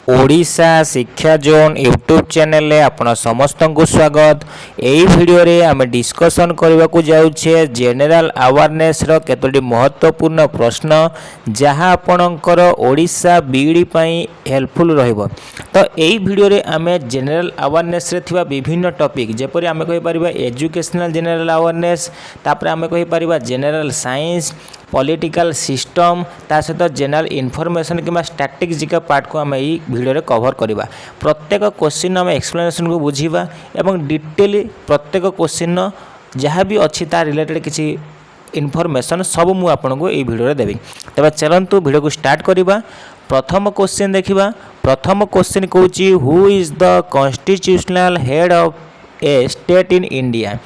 ओडिशा शिक्षा zone YouTube channel में आपण समस्त को स्वागत। यही वीडियो रे आम डिस्कसन करने को जाऊे जनरल अवेयरनेस रो केतोटी महत्वपूर्ण प्रश्न जहाँ आपणकर ओडिशा बीईडी पई हेल्पफुल रहइबो। तो यही वीडियो रे आम जनरल अवेयरनेस रे थिबा विभिन्न टॉपिक जेपरि आम कहि परिबा एजुकेशनल जनरल अवेयरनेस, तापर आम कहि परिबा जनरल साइंस, पॉलिटिकल सिस्टम, ता सहित जनरल इनफॉरमेशन कि स्टैटिक्स जिका पार्ट को आम यही वीडियो रे कवर करवा। प्रत्येक क्वेश्चन आम एक्सप्लेनेशन को बुझीबा एवं डिटेल प्रत्येक क्वेश्चन जहाँ भी अच्छी तार रिलेटेड किसी इनफॉरमेशन सब मु आपको ये वीडियो रे देवी। तबे चलंतु वीडियो को स्टार्ट करवा। प्रथम क्वेश्चन देखिबा। प्रथम क्वेश्चन कहूँ who is the constitutional head of a state in India.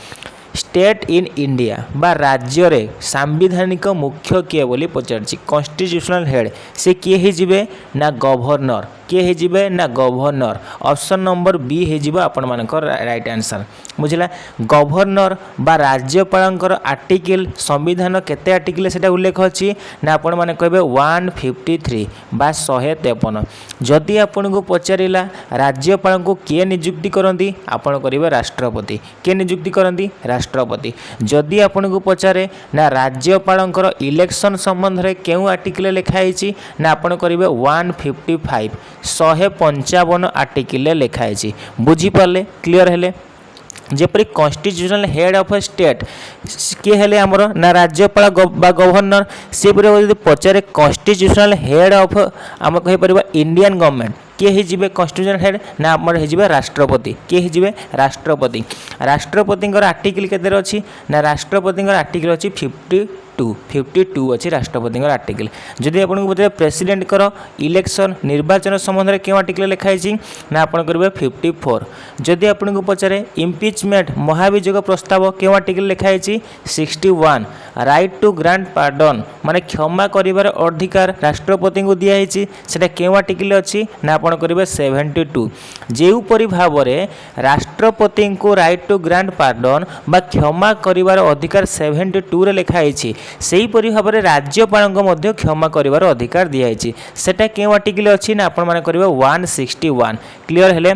State in India बा राज्य रे सांविधानिक मुख्य किए बोली पचारछि। कॉन्स्टिट्यूशनल हेड से किए ही जिबे ना गवर्नर, किए ही जिबे ना गवर्नर। ऑप्शन नंबर बी हे जिबो आपण मानकर राइट आंसर। बुझिला गवर्नर बा राज्यपालंकर आर्टिकल संविधान केते आर्टिकल सेटा उल्लेख अछि ना आपण माने कहबे 153 बा 153। जदि आपण को पचारिला राज्यपाल को किए नियुक्ति करंती आपण करिवे राष्ट्रपति। किए नियुक्ति करंती राष्ट्रपति। जदि आपण को पचारे ना राज्यपालंकर इलेक्शन संबंध रे केउ आर्टिकल लिखाई ना आपण करिवे 155 155 आर्टिकल लिखाई। बुझी पाले क्लियर हेले। जेपरि constitutional head of a state किए हेले आमर ना राज्यपाल बा गवर्नर। से पचारे कॉन्स्टिट्यूशनल हेड ऑफ आम कहि परिबा इंडियन गवर्नमेंट किए ही जिबे कॉन्स्टिट्यूशनल हेड ना आमर हे जिबे राष्ट्रपति। किए ही जिबे राष्ट्रपति। राष्ट्रपति आर्टिकल केते अछि ना राष्ट्रपति आर्टिकल अछि 52 अच्छी राष्ट्रपति आर्टिकल। जदि आपको पचारे प्रेसिडेंट कर इलेक्शन निर्वाचन संबंध में क्यों आर्टिकल लिखाई ना आप करेंगे 54। जदि आपको पचारे इम्पिचमेंट महाभियोग प्रस्ताव क्यों आर्टिकल लिखाई 61। राइट टू ग्रांट पार्डन माने क्षमा करिवार अधिकार राष्ट्रपति को दिखाई से क्यों आर्टिकल अच्छी ना आप करेंगे 72। जेपरी भाव में राष्ट्रपति को राइट टू ग्रांट पार्डन बा क्षमा करिवार अधिकार 72 रे लिखाई। सेहीपरि भाव में राज्यपाल क्षमा करिवार अधिकार दिखाई सेटा क्यों आर्टिकल अच्छी ना आपण माने करिवे 161। क्लियर हेले।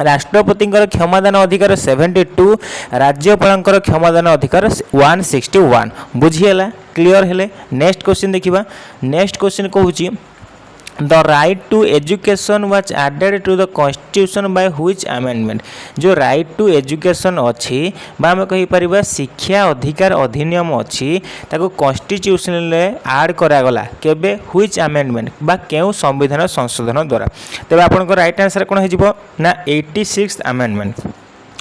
राष्ट्रपति क्षमादान अधिकार 72, राज्यपाल क्षमादान अधिकार 161। बुझीगला क्लियर हेले। नेक्स्ट क्वेश्चन देखिबा। नेक्स्ट क्वेश्चन कहूँ the right to education was added to the constitution by which amendment. जो राइट टू एजुकेशन अच्छी बा आम कहि परिबा शिक्षा अधिकार अधिनियम अच्छी ताको कॉन्स्टिट्यूशन ले ऐड करागला केबे व्हिच अमेंडमेंट बा केउ संविधान संशोधन द्वारा। तबे आपनको राइट आंसर कोन हे जिवो ना 86th अमेंडमेंट।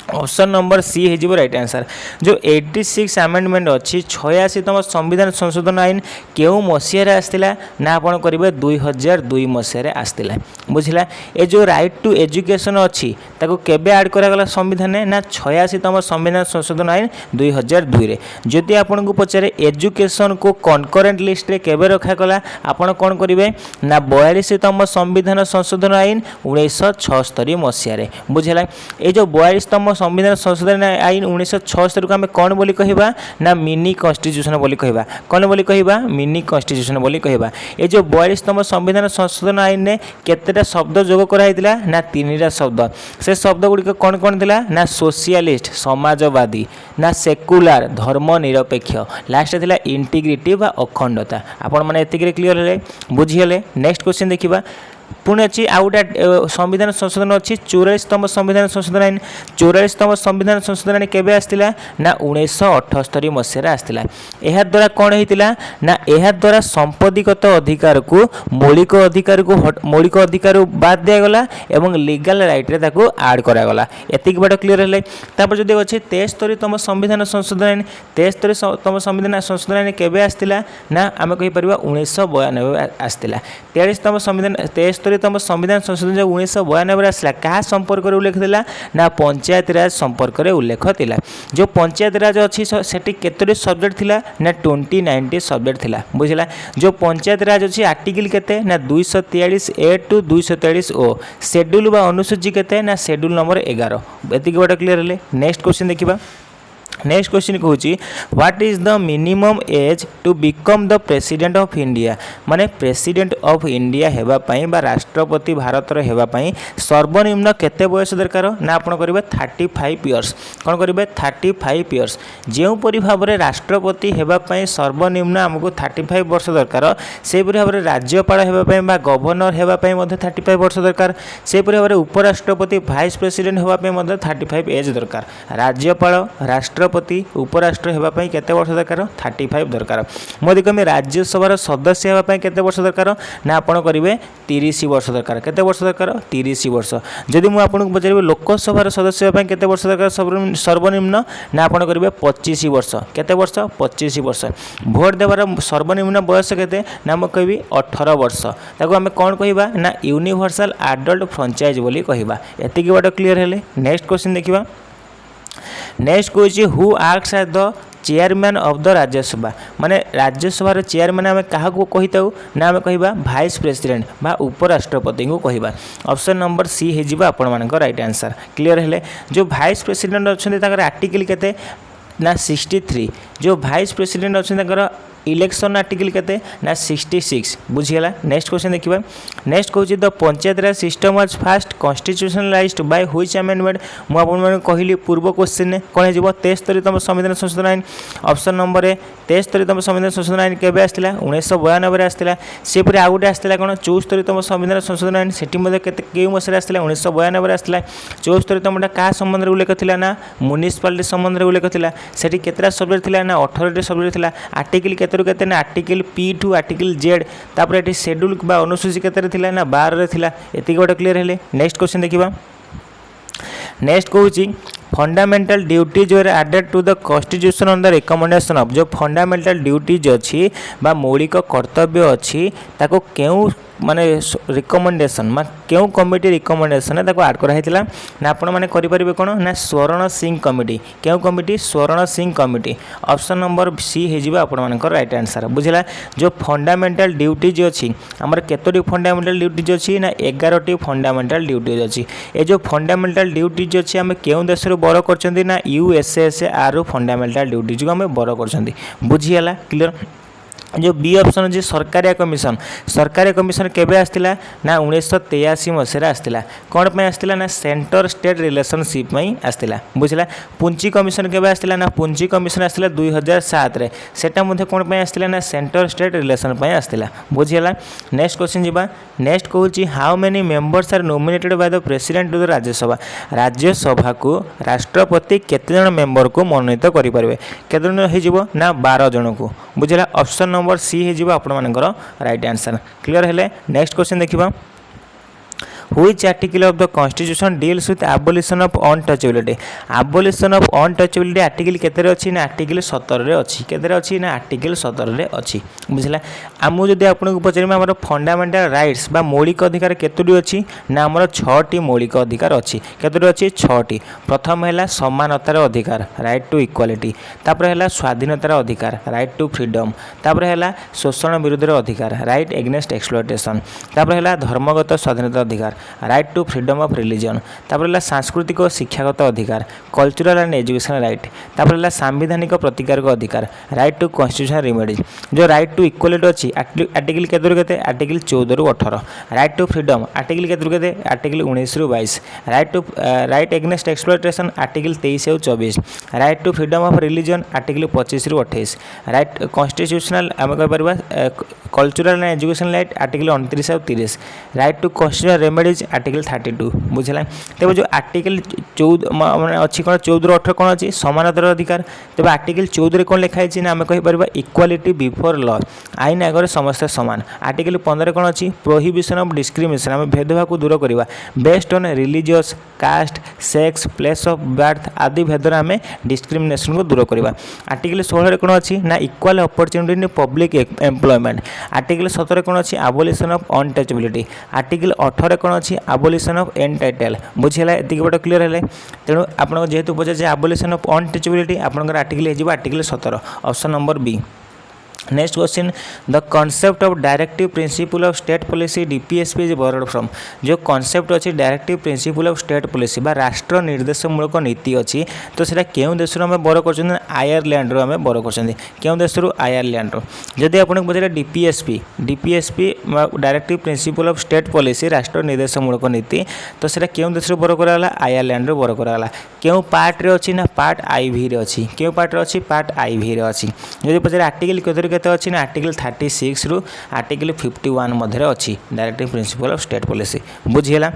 ऑप्शन नंबर सी हो राइट आंसर। जो 86 अमेंडमेंट अच्छी 86तम संविधान संशोधन आईन केउ मसीह आसला ना आपण करेंगे 2002 मसीह आसला। बुझला ए जो राइट टू एजुकेशन अच्छी ताको केबे ऐड करागला संविधान ना 86तम संविधान संशोधन आईन 2002 रे। जदि आपण को पचारे एजुकेशन को कनकरेंट लिस्ट रे केबे रखागला आपण कोन करेंगे ना 42तम संविधान संशोधन आईन 1976 मसीह रे। बुझला ए जो 42तम संविधान संशोधन आईन 1976 को आम कौन बोली कहबा ना मिनी कॉन्स्टिट्यूशन बोली कहबा। कौन बोली कहबा मिनी कॉन्स्टिट्यूशन बोली कहबा। ये जो 42तम संविधान संशोधन आईन ने केतेटा शब्द जोग कराइतिला ना 3टा शब्द। से शब्द गुड़िक कौन कौन थिला ना सोशलिस्ट समाजवादी ना सेकुलर धर्मनिरपेक्ष लास्ट थिला इंटीग्रिटी बा अखंडता। आपण माने एतिके क्लियर हेले बुझिले। नेक्स्ट क्वेश्चन देखिबा। पुणे अच्छी आउ गोटे संविधान संशोधन अच्छी 44तम संविधान संशोधन आईन। 44तम संविधान संशोधन आईन केबे आसतिला ना 1978 मसीह आसतिला। एहा द्वारा कौन होइतिला ना एहा द्वारा संपत्तिगत अधिकार को मौलिक अधिकार बाद दिया गला एवं लीगल राइट रे ताको ऐड करा गला। एतिक बात क्लियर हेले। तापर जदि अछि 73तम संविधान संशोधन आईन। 73तम संविधान संशोधन आईन केबे आसतिला ना आमे कहि परिबा 1992 आसतिला। 43तम संविधान 73तम संविधान संशोधन जो 1992 आसला क्या संपर्क में उल्लेख थिला ना पंचायत राज संपर्क में उल्लेख थिला। जो पंचायत राज अच्छी सेठी केतोटी सब्जेक्ट थिला ना 29 सब्जेक्ट थिला। बुझला जो पंचायत राज अच्छी आर्टिकल केते ना 243 ए टू 243 ओ। शेड्यूल बा अनुसूची केते ना शेड्यूल नंबर 11। एतिक बात क्लियर हेले। नेक्स्ट क्वेश्चन देखिबा। नेक्स्ट क्वेश्चन कहूँ what is the minimum age to become the president of India माने प्रेसिडेंट ऑफ इंडिया हेबापई बा राष्ट्रपति भारतर हेबापई सर्वनिम्न केते बयस दरकार ना आपण करेंगे 35 इयर्स कौन करेंगे 35 इयर्स जोपरी भाव में राष्ट्रपति हेबापई सर्वनिम्न आमको 35 वर्ष दरकार सेपरी भाव में राज्यपाल हेबापई बा गवर्नर हेबापई 35 वर्ष दरकार सेपरी भाव में उपराष्ट्रपति भाइस प्रेसिडेंट हेबापई 35 एज दरकार राज्यपाल राष्ट्रपति उपराष्ट्र हेबापई केते वर्ष दरकार 35 दरकार मोदी कमी राज्यसभा सदस्य हेबापई केते वर्ष दरकार ना आपण करेंगे 30 वर्ष दरकार केते वर्ष दरकार 30 वर्ष जदि मु आपन पचारे लोकसभा सदस्य हेबापई केते वर्ष दरकार सर्वनिम्न ना आपण करेंगे 25 वर्ष केते वर्ष 25 वर्ष भोट देवार सर्वनिम्न बयस केते ना म कहबी 18 वर्ष ताको आमे कोन कहिबा ना यूनिवर्सल एडल्ट फ्रेंचाइज बोली कहिबा एतिकी बात क्लियर हेले नेक्स्ट क्वेश्चन देखिबा next question who आक्ट्स as the chairman of the Rajya Sabha माने राज्यसभा चेयरमैन आम क्या कही ना आम कह भाइस प्रेसिडेंट बा उपराष्ट्रपति को कह ऑप्शन नंबर सी हो आपण मान राइट आंसर क्लियर हेले जो भाइस प्रेसिडेंट अच्छा आर्टिकल केते ना 63 जो भाइस प्रेसिडेंट अच्छा इलेक्शन आर्टिकल केते ना 66 बुझीगला नेक्स्ट क्वेश्चन देखिबा नेक्स्ट कहूँ the panchayat raj system was first constitutionalised by which amendment मु आपन माने कहली पूर्व क्वेश्चन ने कोन हेजिबो 73तम संविधान संशोधन आईन ऑप्शन नंबर ए 73तम संविधान संशोधन आईन केबे आस्तिला 1992 रे आस्तिला सेपरि आ गुटे आस्तिला कोन 74तम संविधान संशोधन आईन सेठी मध्ये केते केउ मसरे आस्तिला 1992 रे आस्तिला 74तमटा का संबंध रे उल्लेख थिला ना म्युनिसिपालिटी संबंध रे उल्लेख थिला सेठी केतरा सब्जेक्ट थिला ना 18 टी सब्जेक्ट थिला आर्टिकल केते केते ना article P two article Z तापर एटी शेड्यूल बा अनुसूची केते थिला ना 12 रे थिला एति गोटे क्लियर हेले नेक्स्ट क्वेश्चन देखिबा नेक्स्ट कहूँ fundamental duties were added to the constitution on the recommendation of जो फंडामेंटल ड्यूटीज अच्छी बा मौलिक कर्तव्य अच्छी ताको केउ माने रिकमेंडेशन मा केउ कमिटी रिकमेंडेशन ताको ऐड कराइतिला ना आपण माने करि परिबे कोन ना स्वर्ण सिंह कमिटी केउ committee Swaran Singh committee option number C हे जिबा आपण मानक राइट आंसर बुझला जो फंडामेंटल ड्यूटीज अछि हमर केतोटी फंडामेंटल ड्यूटीज अछि ना 11 टी फंडामेंटल ड्यूटीज अछि ए जो फंडामेंटल ड्यूटीज अछि हम केउ देश रो बड़ करचंदी ना यूएसएसआर फंडामेंटल ड्यूटीज को हम बड़ करचंदी बुझियाला क्लियर जो बी ऑप्शन अच्छे सरकारी कमिशन केबे आस्तिला ना 1983 मसीहा आस्तिला कौन पे आस्तिला ना सेंटर स्टेट रिलेशनशिप में आस्तिला बुझला पुंजी कमिशन केबे आस्तिला ना पुंजी कमिशन आस्तिला 2007 रे सेटा मध्ये कौन पे आस्तिला ना सेंटर स्टेट रिलेशन पे आस्तिला बुझिला नेक्स्ट क्वेश्चन जिबा next कहूची how many members are nominated by the president to the Rajya Sabha को राष्ट्रपति केते जन मेंबर को मनोनीत करि परिबे केते जन हे जिवो ना 12 जन को बुझला ऑप्शन नंबर सी हे आपण मानकर राइट आंसर क्लियर हेले नेक्स्ट क्वेश्चन देखिबा Which article of the Constitution deals with abolition of untouchability? Abolition of untouchability article केतरे अछि ना आर्टिकल 17 रे अछि केतरे अछि ना आर्टिकल 17 रे अछि बुझला आमु जदि आपन को पचरिमे हमर फंडामेंटल राइट्स बा मौलिक अधिकार केतोडी अछि ना हमर 6 टी मौलिक अधिकार अछि केतोडी अछि 6 टी प्रथम हैला समानतार अधिकार राइट टू इक्वालिटी तापर हैला स्वाधीनतार अधिकार राइट टू फ्रीडम तापर हैला शोषण विरुद्ध अधिकार राइट एगेंस्ट एक्सप्लॉयटेशन तापर हैला धर्मगत स्वाधीनता अधिकार right to freedom of religion तापर सांस्कृतिक और शिक्षागत अधिकार कल्चरल एंड एजुकेशन राइट तापर सांविधानिक प्रतिकार अधिकार राइट टू कॉन्स्टिट्यूशनल रेमेडीज जो राइट टू इक्वालिटी अच्छी आर्टिकल केते आर्टिकल 14 ରୁ 18 राइट टू फ्रीडम आर्टिकल केते आर्टिकल 19 ରୁ 22 राइट एगेंस्ट एक्सप्लॉयटेशन आर्टिकल 23 और 24 right to freedom of religion article 25 ରୁ 28 राइट कॉन्स्टिट्यूशनल आम कह परबा cultural and education right article 29 और 30 right to constitutional remedies article 32 बुझला तेज जो आर्टिकल 14 माने अच्छी कौन 14 ରୁ 18 कौन अच्छी समानतार अधिकार तेज आर्टिकल 14 कौन लिखाई ना आम कहीपर इक्वालिटी बिफोर लॉ आईन आगे समस्ते सामान आर्टिकल 15 कौन अच्छी प्रोहिबिशन ऑफ डिस्क्रिमिनेशन आम भेदभाव को दूर करवा based on religious caste sex place of birth आदि भेदर आम डिस्क्रिमिनेशन को दूर करवा आर्टिकल 16 कौन अच्छी ना equal opportunity in public employment article 17 कौन अच्छी एबोलिशन ऑफ अनटचेबिलिटी आर्टिकल 18 कौन अच्छी एबोलिशन ऑफ एनटाइटल बुझीला एतिक बड़ क्लियर हेले तेणु आपन जेहेतु पचार एबोलिशन ऑफ अनटचेबिलिटी आपन आर्टिकल हो article 17 option number B next question the concept of directive principle of state policy DPSP is borrowed from जो कॉन्सेप्ट अच्छी directive principle of state policy बा राष्ट्र निर्देशमूलक नीति अच्छी तो सेटा केउं देशरू आम बर कर आयरलैंड रू आम बर कर केउं देशरू आयरलैंड रू जदि आपको पचारे DPSP directive principle of state policy राष्ट्र निर्देशमूलक नीति तो सेटा केउं देशरू बर कराला आयरलैंड रू बर कराला केउं पार्ट रे अच्छी ना पार्ट आईवी रे अच्छी केउं पार्ट रे अच्छी पार्ट आईवी रे अच्छी जदि पचारे आर्टिकल केतरी केते अच्छी ना आर्टिकल 36 रु आर्टिकल 51 मध्य अच्छी directive principle of state policy बुझीगला।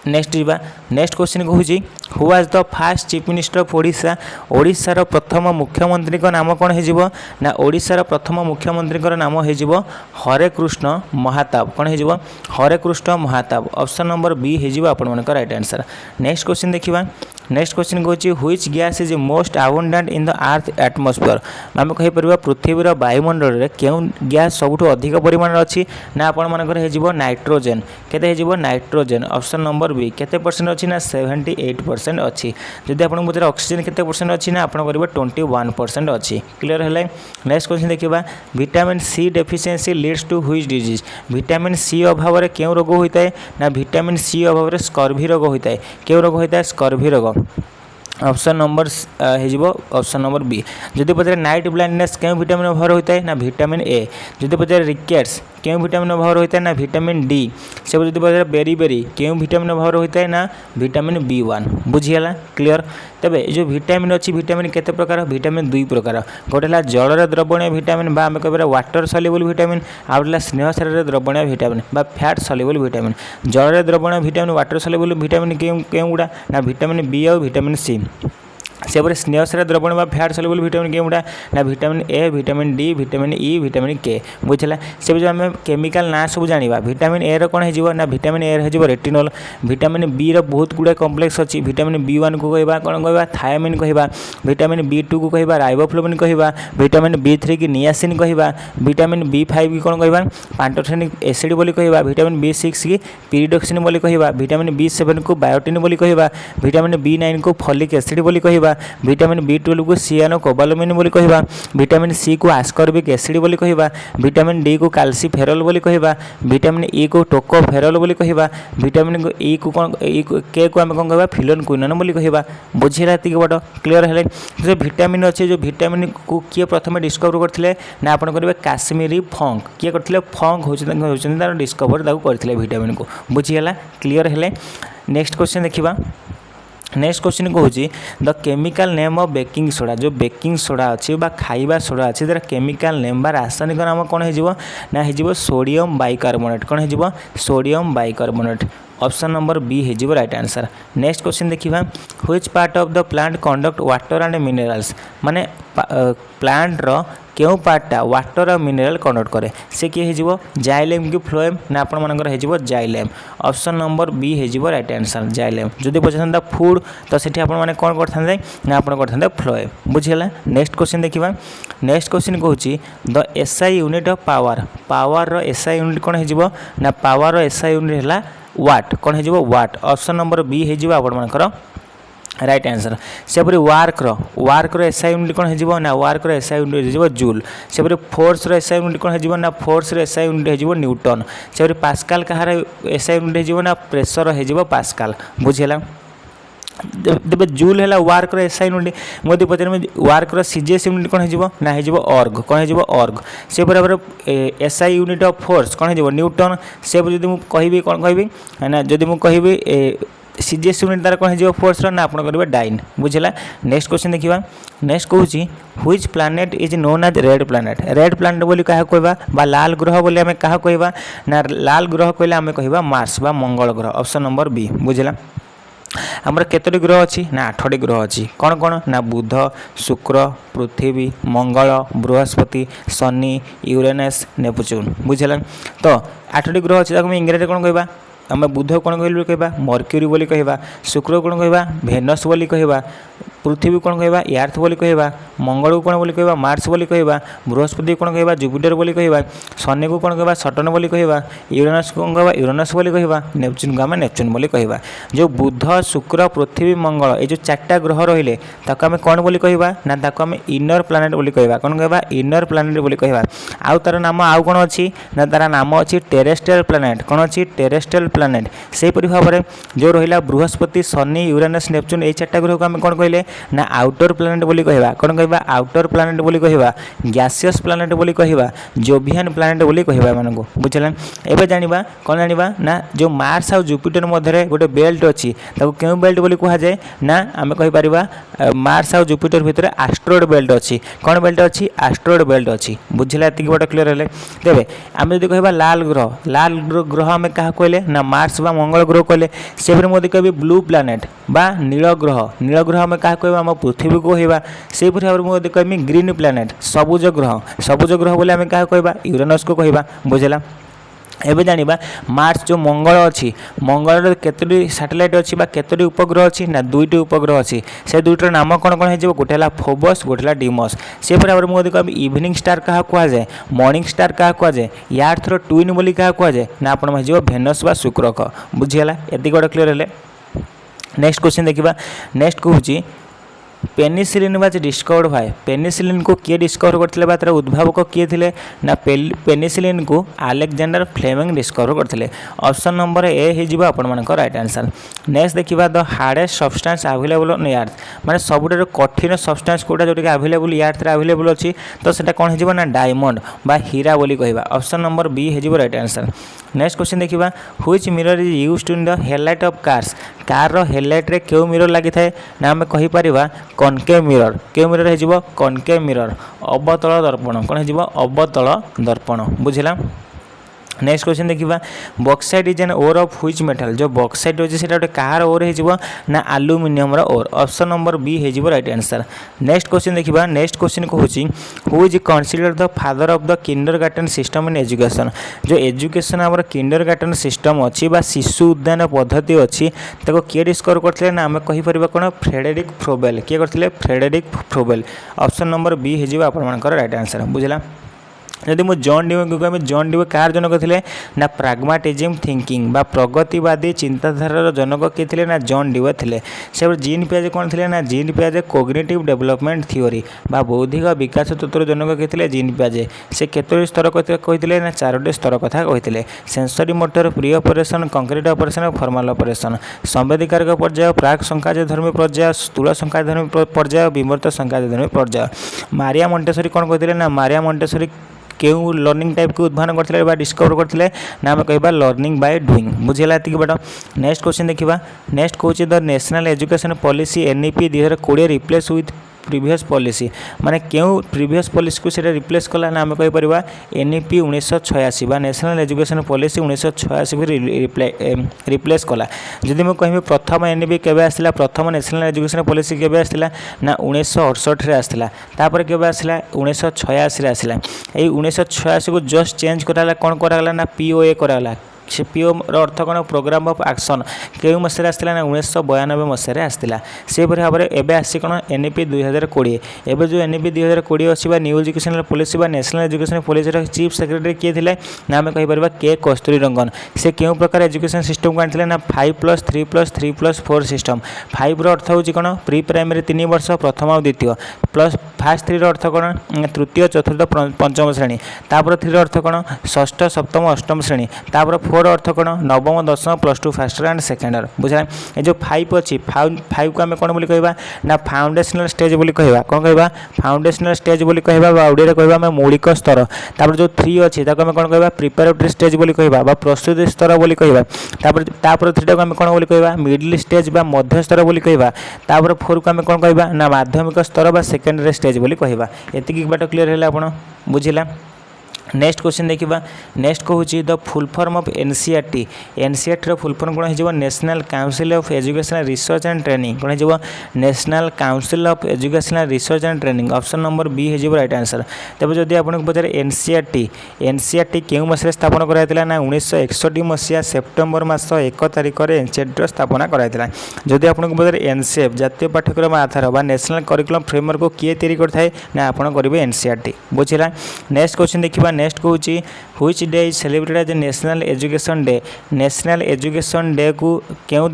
नेक्स्ट जीवा नेक्स्ट क्वेश्चन कहूँ who was the first chief minister of Odisha ओडिशार प्रथम मुख्यमंत्री नाम कौन हो ना ओडिशार प्रथम मुख्यमंत्री नाम हो हरेकृष्ण महाताब कौन हो Harekrishna Mahtab option number B हो आपण राइट आंसर। नेक्स्ट क्वेश्चन देखिए नेक्स्ट क्वेश्चन कहूँ which gas is most abundant in the earth atmosphere आम कहीपर पृथ्वीर वायुमंडल में क्यों गैस सबुठ अधिक परिमाण अच्छी ना आपण हो नाइट्रोजेन केते हो नाइट्रोजेन ऑप्शन नंबर बी केते परसेंट अच्छी ना 78% अच्छी जदि आपको पचार ऑक्सीजन केते परसेंट अच्छी ना आपण करेंगे 21% अच्छी क्लियर है। नेक्स्ट क्वेश्चन देखिए vitamin C deficiency leads to which disease vitamin C अभाव में क्यों रोग होता है ना विटामिन सी अभाव में स्कर्वी रोग होता है क्यों रोग होता है स्कर्वी रोग ऑप्शन नंबर हो ऑप्शन नंबर बी जदि पचारे नाइट ब्लाइंडनेस क्यों विटामिन अभाव होता है ना विटामिन ए जदि पचारे रिकेट्स क्यों विटामिन अभाव होता है ना विटामिन डी से जदि पचारे बेरी क्यों विटामिन अभाव होता है ना विटामिन B1 बुझीगला क्लियर। तेबे जो विटामिन अच्छी विटामिन केते प्रकार विटामिन 2 प्रकार गोटे है जलर द्रवणीय विटामिन बा आम कह वाटर सल्युबल विटामिन आउ गोटे स्नेह सार द्रवणीय विटामिन बा फैट सल्युबल विटामिन जलर द्रवणीय विटामिन वाटर सल्युबल विटामिन क्यों गुड़ा ना विटामिन बी और विटामिन सी सेपरी स्नेह सार द्रवण बा फैट सल्युबल विटामिन क्यों गुड़ा ना vitamin A vitamin D vitamin E vitamin के बुझला से जो आम केमिकल ना सब जाना विटामिन ए कौन हो ना विटामिन ए हो रेटिनोल विटामिन बी रो बहुत गुड़े कम्प्लेक्स अच्छी विटामिन B1 को कहवा कौन कहवा थायामिन कहवा विटामिन B2 को कहवा राइबोफ्लाविन कहवा विटामिन B3 की नियासिन कहवा विटामिन B5 की कौन कहवा पैंटोथेनिक एसिड बोली कहवा विटामिन B6 की पिरिडॉक्सिन बोली कहवा विटामिन B7 को बायोटिन बोली कहवा विटामिन B9 को फॉलिक एसिड बोली कहवा विटामिन B12 को सियानो कोबालामिन बोली कहवा विटामिन सी को आस्कॉर्बिक एसिड बोली कहवा विटामिन डी को कैल्सीफेरॉल बोली कहवा विटामिन ई को टोकोफेरॉल बोली कहवा विटामिन ई को कौन के को आम कौन कहवा फिलोनक्विनोन बोली कहवा बुझीला एति बड़ क्लियर है। जो विटामिन अच्छे जो विटामिन को किए प्रथम डिस्कवर करते ना आप करेंगे काश्मीरी फंक किए करते फंक होता डिस्कवर करते विटामिन को बुझीगला क्लियर है। नेक्स्ट क्वेश्चन देखिए नेक्स्ट क्वेश्चन कहूँ the chemical name of baking soda जो बेकिंग सोडा अच्छी खाइबा सोडा अच्छी तार केमिकल नेम बा रासायनिक नाम कौन हो ना हो सोडियम बाइकार्बोनेट कौन हो sodium bicarbonate option number B हो राइट आंसर। नेक्स्ट क्वेश्चन देखिए which part of the plant conduct water and minerals माने प्लांट रो क्यों पार्टा वाटर और मिनरल कंडक्ट करे से किए हो जाइलेम कि फ्लोएम ना आपण मानकर हो जाइलेम ऑप्शन नंबर बी हो राइट आंसर जाइलेम जदि पचार फूड तो सेठी आपण माने कौन करते ना आपण करते फ्लोएम बुझीगला। नेक्स्ट क्वेश्चन देखिए नेक्स्ट क्वेश्चन कहूँ the SI unit of power power रो SI यूनिट कौन हो ना पावर रो SI यूनिट है वाट कौन हो वाट ऑप्शन नंबर बी हो आपण मानकर राइट आंसर। सेपरी वार्क रो SI यूनिट कौन हो ना वार्क रो SI यूनिट हो जूल सेपरी फोर्स रो SI यूनिट कौन हो ना फोर्स रो SI यूनिट हो न्यूटन सेपरी पास्कल कहार SI यूनिट हो ना प्रेशर हो पास्कल बुझेगा। तेज जूल है वार्क रो SI यूनिट मुझे पचार वार्क रो CGS यूनिट कौन हो ना हो अर्ग कौन हो अर्ग से बराबर SI यूनिट ऑफ फोर्स कौन हो न्यूटन से जब मुझे कहि कौन कहि ना जब मुझे कहि CGS यूनिट तार कौन हो फोर्स ना आप करेंगे डाइन बुझेगा। नेक्स्ट क्वेश्चन देखिए नेक्स्ट कहूँ which planet is known as red planet बोली क्या कहवा लाल ग्रह बोली आम क्या कहवा ना लाल ग्रह कहले आम कहवा मार्स बा मंगल ग्रह ऑप्शन नंबर बी बुझेगा। आमर केतोटी ग्रह अच्छी ना 8टी ग्रह अच्छी कौन कौन ना बुध शुक्र पृथ्वी मंगल बृहस्पति शनि यूरेनस नेपच्यून बुझेगा। तो 8टी ग्रह अच्छी इंग्रजी कौन कहवा आम बुध कौन कहवा मर्क्यूरी बोली कहवा शुक्र कौन कहवा भेनस बोली कहवा पृथ्वी कौन कहवा अर्थ बोली कहवा, मंगल को कौन बोली कहवा मार्स बोली कहवा, बृहस्पति कौन कहवा जुपिटर बोली कहवा, शनि को कौन कहवा सटर्न बोली कहवा, यूरेनस को कौन कहवा यूरेनस बोली कहवा, नेपच्यून को आम नेपच्यून बोली कहवा। जो बुध शुक्र पृथ्वी मंगल ये जो चार्टा ग्रह रहिले ताको आम कौन बोली कहवा ना ताको आम इनर प्लानेट बोली कहवा, कौन कहवा इनर प्लानेट बोली कहवा। आउ तार नाम आउ कौन अच्छी ना तार नाम अच्छी टेरेस्ट्रियल प्लानेट, कौन अच्छी टेरेस्ट्रियल प्लानेट। सेहीपरि भाव में जो रहा बृहस्पति शनि यूरेनस नेपच्यून ये चार्टा ग्रह को आम कौन कहले ना आउटर प्लानेट बोली कहवा, कौन कहवा आउटर प्लानेट बोली कहवा, गैसियस प्लानेट बोली कहवा, जोवियन प्लानेट बोली कहवा मानक बुझला। एबे जानिबा कौन जानिबा ना जो मार्स और जुपिटर मध्य गोटे बेल्ट अच्छी ताको क्यों बेल्ट बोली कहा जाए ना आम कहि परिबा मार्स और जुपिटर भितर एस्ट्रॉयड बेल्ट अच्छी, कौन बेल्ट अच्छी एस्ट्रॉयड बेल्ट अच्छी बुझला। एति बड़ क्लियर हेले तेबे आम जदि कहबा लाल ग्रह आम क्या कहले ना मार्स बा मंगल ग्रह कहले। से फिर मोदी कहबी ब्लू प्लानेट बा नील ग्रह आम क्या कहबा आम पृथ्वी को कहबा। से फिर भाव मोदी कहबी ग्रीन प्लानेट सबुज ग्रह बोले आम क्या कहबा यूरेनस को कहबा बुझला। एबे जानिबा मार्स जो मंगल अच्छी मंगल केतोटी सैटेलाइट अच्छी बा केतोटी उपग्रह अच्छी ना दुईटी उपग्रह अच्छी। से दुईटर नाम कौन कौन हो गोटे है फोबस गोटे है डिमस। से भाव में मोदी कहबी इवनिंग स्टार क्या कहुए मॉर्निंग स्टार क्या कहुए यार्थर ट्विन बोली क्या कहुए ना आप भेनस बा शुक्रक बुझीगला। एति गोटे क्लियर हेले नेक्स्ट क्वेश्चन देखा। नेक्स्ट कहूँ penicillin was discovered by, penicillin को किए डिस्कवर करते तार उद्भावक किए थे ना पेनिसिलिन को अलेक्जेंडर फ्लेमिंग डिस्कवर करते। ऑप्शन नंबर ए हो आप राइट आंसर। नेक्स्ट देखा the hardest substance available on earth माने सबुठार कठिन सब्सटेंस कोटा जोटा अवेलेबल अर्थ अवेलेबल अच्छी तो सेटा कौन हो ना डायमंड बा हीरा बोली कहवा। ऑप्शन नंबर बी हो राइट आंसर। नेक्स्ट क्वेश्चन देखा which mirror is used in the headlight of cars, car headlight रे क्यों मिरर लगी थाए ना आम कहि परिबा कनकेव मिरर। क्यों मिरर हो कनकेव मिरर अवतल दर्पण कौन हो अवतल दर्पण बुझला। नेक्स्ट क्वेश्चन देखा bauxite is an ore of which metal, जो बॉक्साइट अच्छे गोटे कार ओर हो ना aluminium ore. Option number B हो राइट आंसर। नेक्स्ट क्वेश्चन देखा। नेक्स्ट क्वेश्चन कहूँ who is considered the father of the kindergarten system in education, जो एजुकेशन आम किंडरगार्टन सिस्टम अच्छी बा शिशु उद्यान पद्धति अच्छी ताको किए डिस्कवर करते ना आम कहीपर कौन फ्रेडरिक फ्रोबेल किए करते Frederick Froebel. Option number B हो आप राइट आंसर बुझला। यदि मुझे जॉन डीवे को कह जॉन डीवे कार जनक थे ना प्राग्माटिज्म थिंकिंग बा प्रगतिवादी चिंताधारार जनक किए थे ना जॉन डीवे थे। से जीन पियाजे कौन थे ना जीन पियाजे कोग्निटिव डेवलपमेंट थ्योरी बा बौद्धिक विकास तत्वर जनक किए थे जीन पियाजे। से केतोटी स्तर कही ना चारोटी स्तर कथा कही sensory motor pre operation concrete operation formal operation संवेदिकारक पर्याय प्राक संकाजधर्मी पर्याय स्थूल संकाजधर्मी पर्याय विमूर्त संकाजधर्मी पर्याय। मारिया मोंटेसरी कौन कहते ना मारिया मोंटेसरी क्यों लर्निंग टाइप को उद्भावन करते डिस्कवर करते ना आम कह लर्निंग बाय डुईंग बुझेगा एति बट। नेक्स्ट क्वेश्चन देखा। नेक्स्ट कौन the national education policy NEP 2020 replace with previous policy माने क्यों प्रीवियस पॉलिसी को सेटा रिप्लेस कला ना आम कहि परिबा एनईपी 1986 बा नेशनल एजुकेशन पॉलिसी 1986 रिप्लेस कला। जदि मैं कहबी प्रथम एनईपी केबे आसला प्रथम नेशनल एजुकेशन पॉलिसी केबे आसला ना 1968 रे आसला तापर केबे आसला 1986 रे आसला। एई 1986 को जस्ट चेंज कराला कोन कराला ना पीओए कराला। से पीओ अर्थ कौन प्रोग्राम ऑफ एक्शन क्यों मसीह आसला ना 1992 मसीह आसला। से भाव में एवं आसी कौन एनईपी 2020 एवं जो एनईपी 2020 अच्छी न्यू एजुकेशनल पॉलिसी बा national education policy chief secretary किए थे ना आम कहीपर के कस्तूरी रंगन। से क्यों प्रकार एजुकेशन सिस्टम को आनी ना 5+3+3+4 सिस्टम। 5 अर्थ हूँ कौन प्री प्राइमरी 3 वर्ष प्रथम और द्वितीय प्लस फास्ट 3 अर्थ कौन तृतीय चतुर्थ पंचम श्रेणी तापर 3 अर्थ कौन षष्ठ सप्तम अष्टम श्रेणी तापर 4 अर्थ कौन नवम दशम +2 फास्ट एंड सेकेंडर बुझा। ये जो 5 अच्छी 5 को आम कौन बोली कहवा ना फाउंडेशनल स्टेज बोली कहवा कौन कहवा फाउंडेशनल स्टेज बोली कहवा ओडिया कहवा आम मौलिक स्तर। तापर जो 3 अच्छी आम कौन कहवा प्रिपेरेटरी स्टेज बोली कहवा बा प्रस्तुति स्तर बोली कहवा। तापर 3 को आम कौन बोली कहवा मिडिल स्टेज बा मध्य स्तर बोली कहवा। तापर 4 को आम कौन कहवा ना माध्यमिक स्तर बा सेकेंडरी स्टेज बोली कहवा। एतिकी बाट क्लियर है आपन बुझिला। नेक्स्ट क्वेश्चन देखिबा नेक्स्ट कहूँ the full form of NCERT NCERT full form कौन हो national council of educational research and training कौन हो national council of educational research and training option number B हो राइट आंसर। तब जदि आपको पचारे एनसीईआरटी केउ मसीह स्थापन कराइला ना 1961 मसीहा सेप्टेम्बर मास 1 तारिख में एनसीईआरटी स्थापना कराइला। जदि आपको पचारे एनसीएफ जातीय पाठ्यक्रम आधार बा नेशनल करिकुलम फ्रेमवर्क को किए तैयारी करथाय ना आपण करेंगे एनसीईआरटी बुझिला। नेक्स्ट क्वेश्चन देखिबा नेक्स्ट कहूँ which day is celebrated as national education day national education day को केउं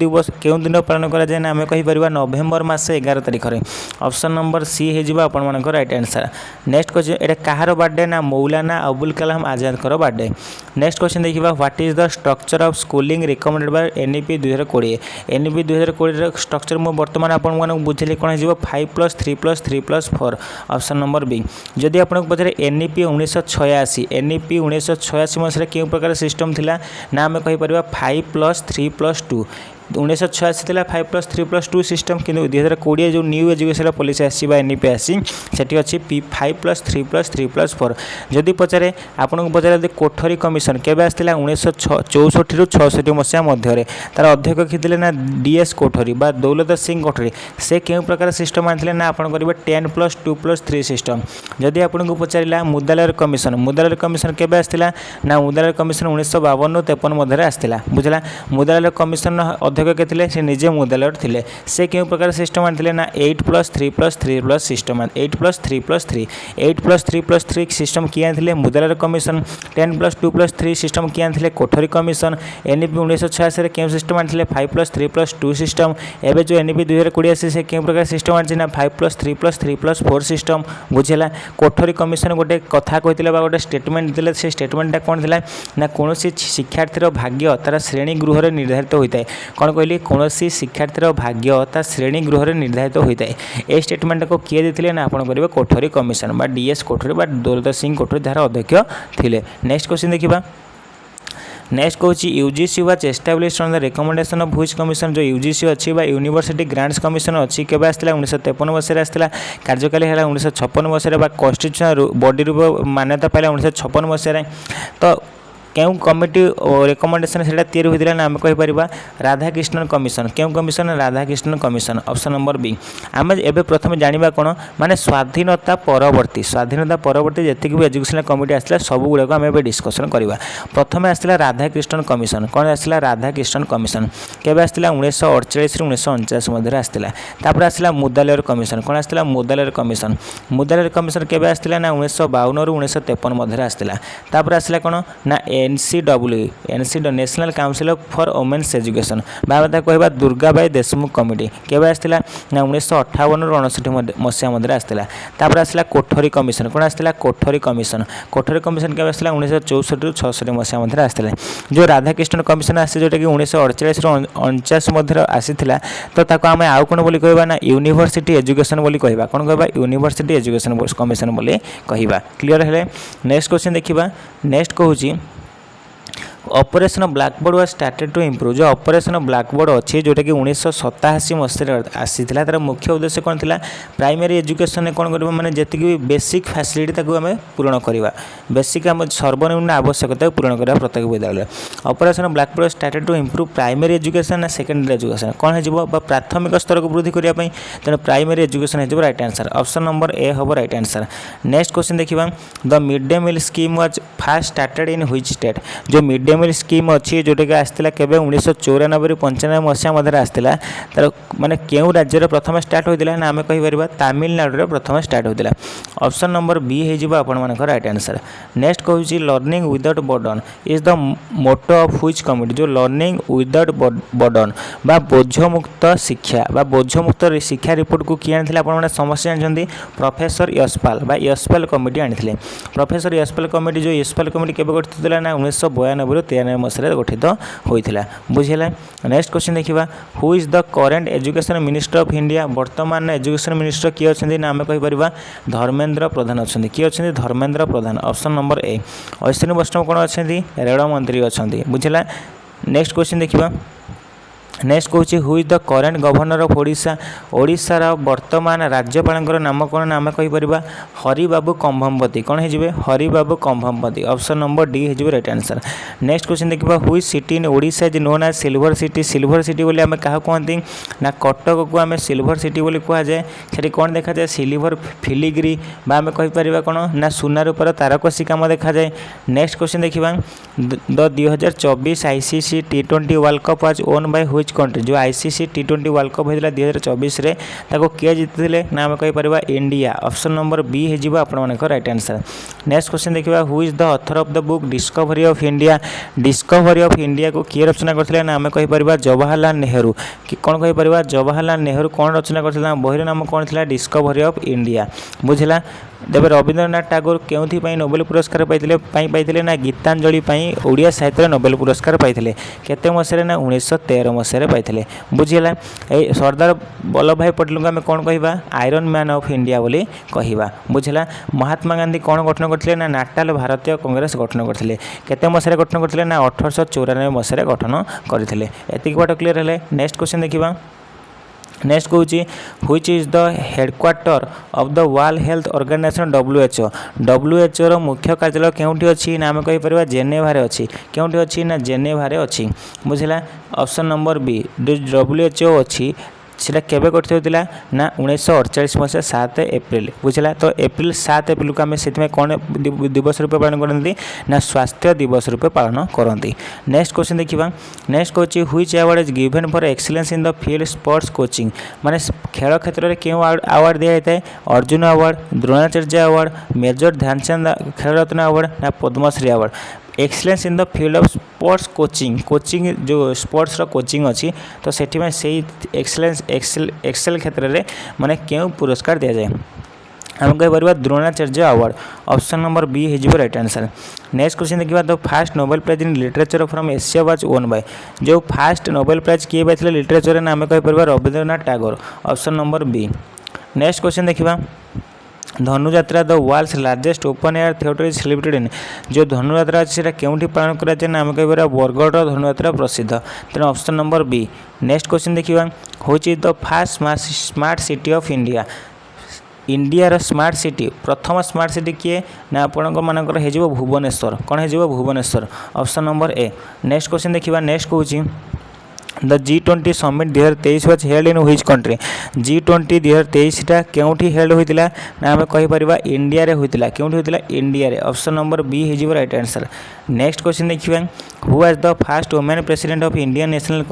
दिन पालन करा जाए ना आम कहीपर नवेम्बर मास 11 तारिख में ऑप्शन नंबर सी हो आपण राइट आंसर। नेक्स्ट क्वेश्चन ये कहार बर्थडे ना Maulana Abul Kalam Azad birthday. Next question देखिए what is the structure of schooling recommended by NEP 2020 NEP 2020 structure मुझे बर्तमान आपको बुझे कौन हो 5+3+3+4 ऑप्शन नंबर बी। जदि आपको पचारे एनईपी 1986 एनईपी 1986 मसीह केउं प्रकार सिस्टम थिला ना आम कहीपर 5+3+2 1986 थी 5+3+2 सिस्टम कि 2020 जो न्यू एजुकेशन पॉलिसी आसी एनईपी आसी सेठी अच्छी 5+3+3+4। जदि पचारे आपको पचारे कोठरी कमिशन केबे आसला 1964 ରୁ 66 मसीहा मध्य तार अध्यक्ष किए ना डीएस कोठरी बा दौलत सिंह कोठरी से केउं प्रकार सिस्टम आनी ना आप करेंगे 10+2+3 सिस्टम। जदि आपको पचारा मुदालय कमिशन केबे आसला ना मुदालय कमिशन 1952 ରୁ 53 मध्य आसला बुझला। मुदालय कमिशन अध्यक्ष के से निजे मुदालय थे से क्यों प्रकार सिस्टम आनी ना 8+3+3+ सिस्टम 8+3+3 सिस्टम किए आनी मुदालय कमिशन 10+2+3 सिस्टम किए आनी कोठरी कमिशन एनईपी 1986 क्यों सिस्टम आनी 5+3+2 सिस्टम एवं जो एनईपी 2020 आसी से क्यों प्रकार सिस्टम आनी ना 5+3+3+4 सिस्टम बुझेगा। कोठरी कमिशन गोटे कथा कहते गोटे स्टेटमेंट देते से स्टेटमेंटा कौन थी ना कौन शिक्षार्थी भाग्य तार श्रेणी गृह निर्धारित होता है कौन कहली कौन शिक्षार्थी भाग्य ता श्रेणी गृह निर्धारित होता है। ये स्टेटमेंट को किए देते ना आप करेंगे कोठरी कमिशन बा डीएस कोठरी बा दौलत सिंह कोठरी जार अध्यक्ष थे। नेक्स्ट क्वेश्चन देखिए नेक्स्ट कहूँ UGC was established on the recommendation of which commission जो यूजीसी अच्छी यूनिवर्सिटी ग्रांट्स कमिशन अच्छी केबे आसला 1953 मसीह आसला कार्यकाली है 1956 मसीह कन्स्टिट्यूशनल बॉडी रूप मान्यता पाला 1956 मसीह। तो क्यों कमिटी रिकमेंडेशन से तैयारी होता है आम कहीपर राधाकृष्णन कमिशन क्यों commission Radhakrishnan commission option number B. आम एवं प्रथम जाना कौन माने स्वाधीनता परवर्ती जी भी एजुकेशनल कमिटी आसला सब गुड़ाक आम ए डिस्कसन करवा। प्रथम आसला राधाकृष्णन कमिशन कौन आसला राधाकृष्णन कमिशन केबे आसला 1948 ରୁ 1949 मध्य आसला। तापर आसला मुदालय कमिशन कौन आसला मुदालय कमिशन केबे आसला ना 1952 ରୁ 1953 मध्य आसला। तापर आसला कौन ना NCW national council for women's education बाबा कहवा दुर्गाबाई देशमुख कमिटी केबे आसला ना 1958 ରୁ 1959 मसीहा मध्य आसला। तापर आसला कोठरी कमिशन कौन आसला कोठरी कमिशन केबे आसला 1964 ରୁ 66 मसीहा मध्य आसला। जो राधाकृष्णन कमिशन आसी जोटा कि 1948 ରୁ 1949 मध्य आसीथिला तो ताको आमे आउ कोन बोली कहबा ना यूनिवर्सिटी एजुकेशन बोली कहबा कौन कहबा यूनिवर्सिटी एजुकेशन कमिशन बोली कहबा। क्लियर है। नेक्स्ट क्वेश्चन देखिबा नेक्स्ट कहूँ operation blackboard was started to improve जो ऑपरेशन ब्लैकबोर्ड अच्छी जोटा कि 1987 मसीह आसीथिला तार मुख्य उद्देश्य कौन थिला प्राइमरी एजुकेशन कौन करबा माने जति कि बेसिक फैसिलिटी ताको आमे पूर्ण करबा बेसिक आम सर्वनिम्न आवश्यकता पूर्ण करबा प्रत्येक विद्यालय। Operation blackboard started to improve primary education ना सेकेंडरी एजुकेशन कौन हो प्राथमिक स्तर को वृद्धि करने तेणु प्राइमरी एजुकेशन हो right answer option number A हम राइट आंसर। नेक्स्ट क्वेश्चन देखिए the mid day meal scheme was first started in which state जो मिड डे मील स्कीम अच्छी जोटा कि आसला केबे 1994 ରୁ 95 मसीहा मध्य आसला तार माने केउं राज्य प्रथम स्टार्ट होता ना आम कहीपर तमिलनाडु प्रथम स्टार्ट होता ऑप्शन नंबर बी हो आपण मान राइट आंसर। नेक्स्ट कहूँ learning without burden is the motto of which committee जो लर्निंग विदाउट बर्डन बा बोझमुक्त शिक्षा रिपोर्ट को किए आनी आप समस्या जानते प्रोफेसर यशपाल बा यशपाल कमिटी आनी प्रोफेसर यशपाल कमिटी जो यशपाल कमिटी केबे गठित होता ना 1992 ରୁ 93 मसीह गठित होता बुझेगा। नेक्स्ट क्वेश्चन देखिए who is the current education minister of India वर्तमान एजुकेशन मिनिस्टर किए अच्छे ना आम कहीपर धर्मेंद्र प्रधान अच्छा किए अच्छे Dharmendra Pradhan option number A. Ashwini Vaishnaw कौन अच्छा रेल मंत्री अच्छा बुझेगा। नेक्स्ट क्वेश्चन देखिए नेक्स्ट कौच who is the current governor of Odisha ओडिशार वर्तमान राज्यपाल नाम कौन ना आम कहीपर हरिबाबू कंभमपति कौन हो Haribabu Kambhampati option number D हो राइट आंसर। नेक्स्ट क्वेश्चन देखा हुई city in Odisha is known as silver city बोली आम क्या कहते ना कटक को आम सिल्वर सिटी बोली कहुए से कौन देखा जाए सिल्वर फिलिग्री आम कहीपर कौन ना सुना रूपर तारकसी कम देखा जाए। नेक्स्ट क्वेश्चन देखा the 2024 ICC T20 world cup आज ओन बाय व्हिच कंट्री जो आईसीसी T20 वर्ल्ड कप होता 2024 रे ताको किए जीति ना आम कहीपर इंडिया ऑप्शन नंबर बी हो आप राइट आंसर। नेक्स्ट क्वेश्चन देखा who is the author of the book discovery of India को किए रचना करते ना आम कहीपर जवाहरलाल नेहरू कि कौन कहीपर जवाहरलाल नेहरू कौन रचना करते बहीर नाम कौन थी डिस्कवरी ऑफ इंडिया बुझला। तेज रवींद्रनाथ टागोर क्यों नोबेल पुरस्कार पाइले ना गीतांजलि ओडिया साहित्य नोबेल पुरस्कार पाइले केते मसीह ना 1913 मसीह पाइले बुझीगला। सरदार वल्लभ भाई पटेल को आम कौन कह आयरन मैन ऑफ इंडिया बोली कहवा बुझला। महात्मा गांधी कौन गठन करते ना नाटाल भारतीय कांग्रेस गठन करते केते मसीह गठन करते ना 1894 मसीह गठन करते एति बाट क्लीयर है। नेक्स्ट क्वेश्चन देखा नेक्स्ट कौच which is the headquarter of the world health organization WHO रो मुख्य कार्यालय केउठी अछि ना आम कहीपर जेनेभारे अछि केउठी अछि ना जेनेभारे अछि बुझला। ऑप्शन नंबर बी WHO अछि सेटा केबे गठित होता ना 1948 मसीहा 7 एप्रिल बुझला। तो एप्रिल 7 एप्रिल को आम से कौन दिवस रूपे पालन करती ना स्वास्थ्य दिवस रूपे पालन करती। नेक्स्ट क्वेश्चन देखा नेक्स्ट कौच which award is given for excellence in the field sports coaching माने खेल क्षेत्र में क्यों अवार्ड दिया जाता है Arjuna award Dronacharya award major Dhyan Chand Khel Ratna award ना Padma Shri award. Excellence in the field of sports coaching जो स्पोर्ट्स कोचिंग अच्छी तो से एक्सीलेंस एक्सेल क्षेत्र में माने क्यों पुरस्कार दि जाए आम कहीपर Dronacharya award option number B हो राइट आंसर। नेक्स्ट क्वेश्चन देखा the first Nobel prize in literature from Asia was won by जो फास्ट नोबेल प्राइज किए पाई लिटरेचर ना आम कहीपर Rabindranath Tagore option number B. Next question देखा Dhanuyatra the world's largest open air theatre is celebrated in जो धनुयात्रा अच्छे से क्योंठी पालन कराए ना आम कहीपर बरगढ़ धनुयात्रा प्रसिद्ध तेणु option number B. Next question देखा which is the first smart city of India smart city प्रथम स्मार्ट सिटी किए ना आपण मानकर हो भुवनेश्वर कौन हो Bhubaneswar option number A. Next question देखा नेक्स्ट कौन the G20 summit 2023 was held in which country G20 2023 क्योंठी हेल्ड होता ना आम कहीपर इंडिया रे होता क्योंठी होता इंडिया रे ऑप्शन नंबर बी हो राइट आंसर। नेक्स्ट क्वेश्चन देखिए who was the fast women president of Indian national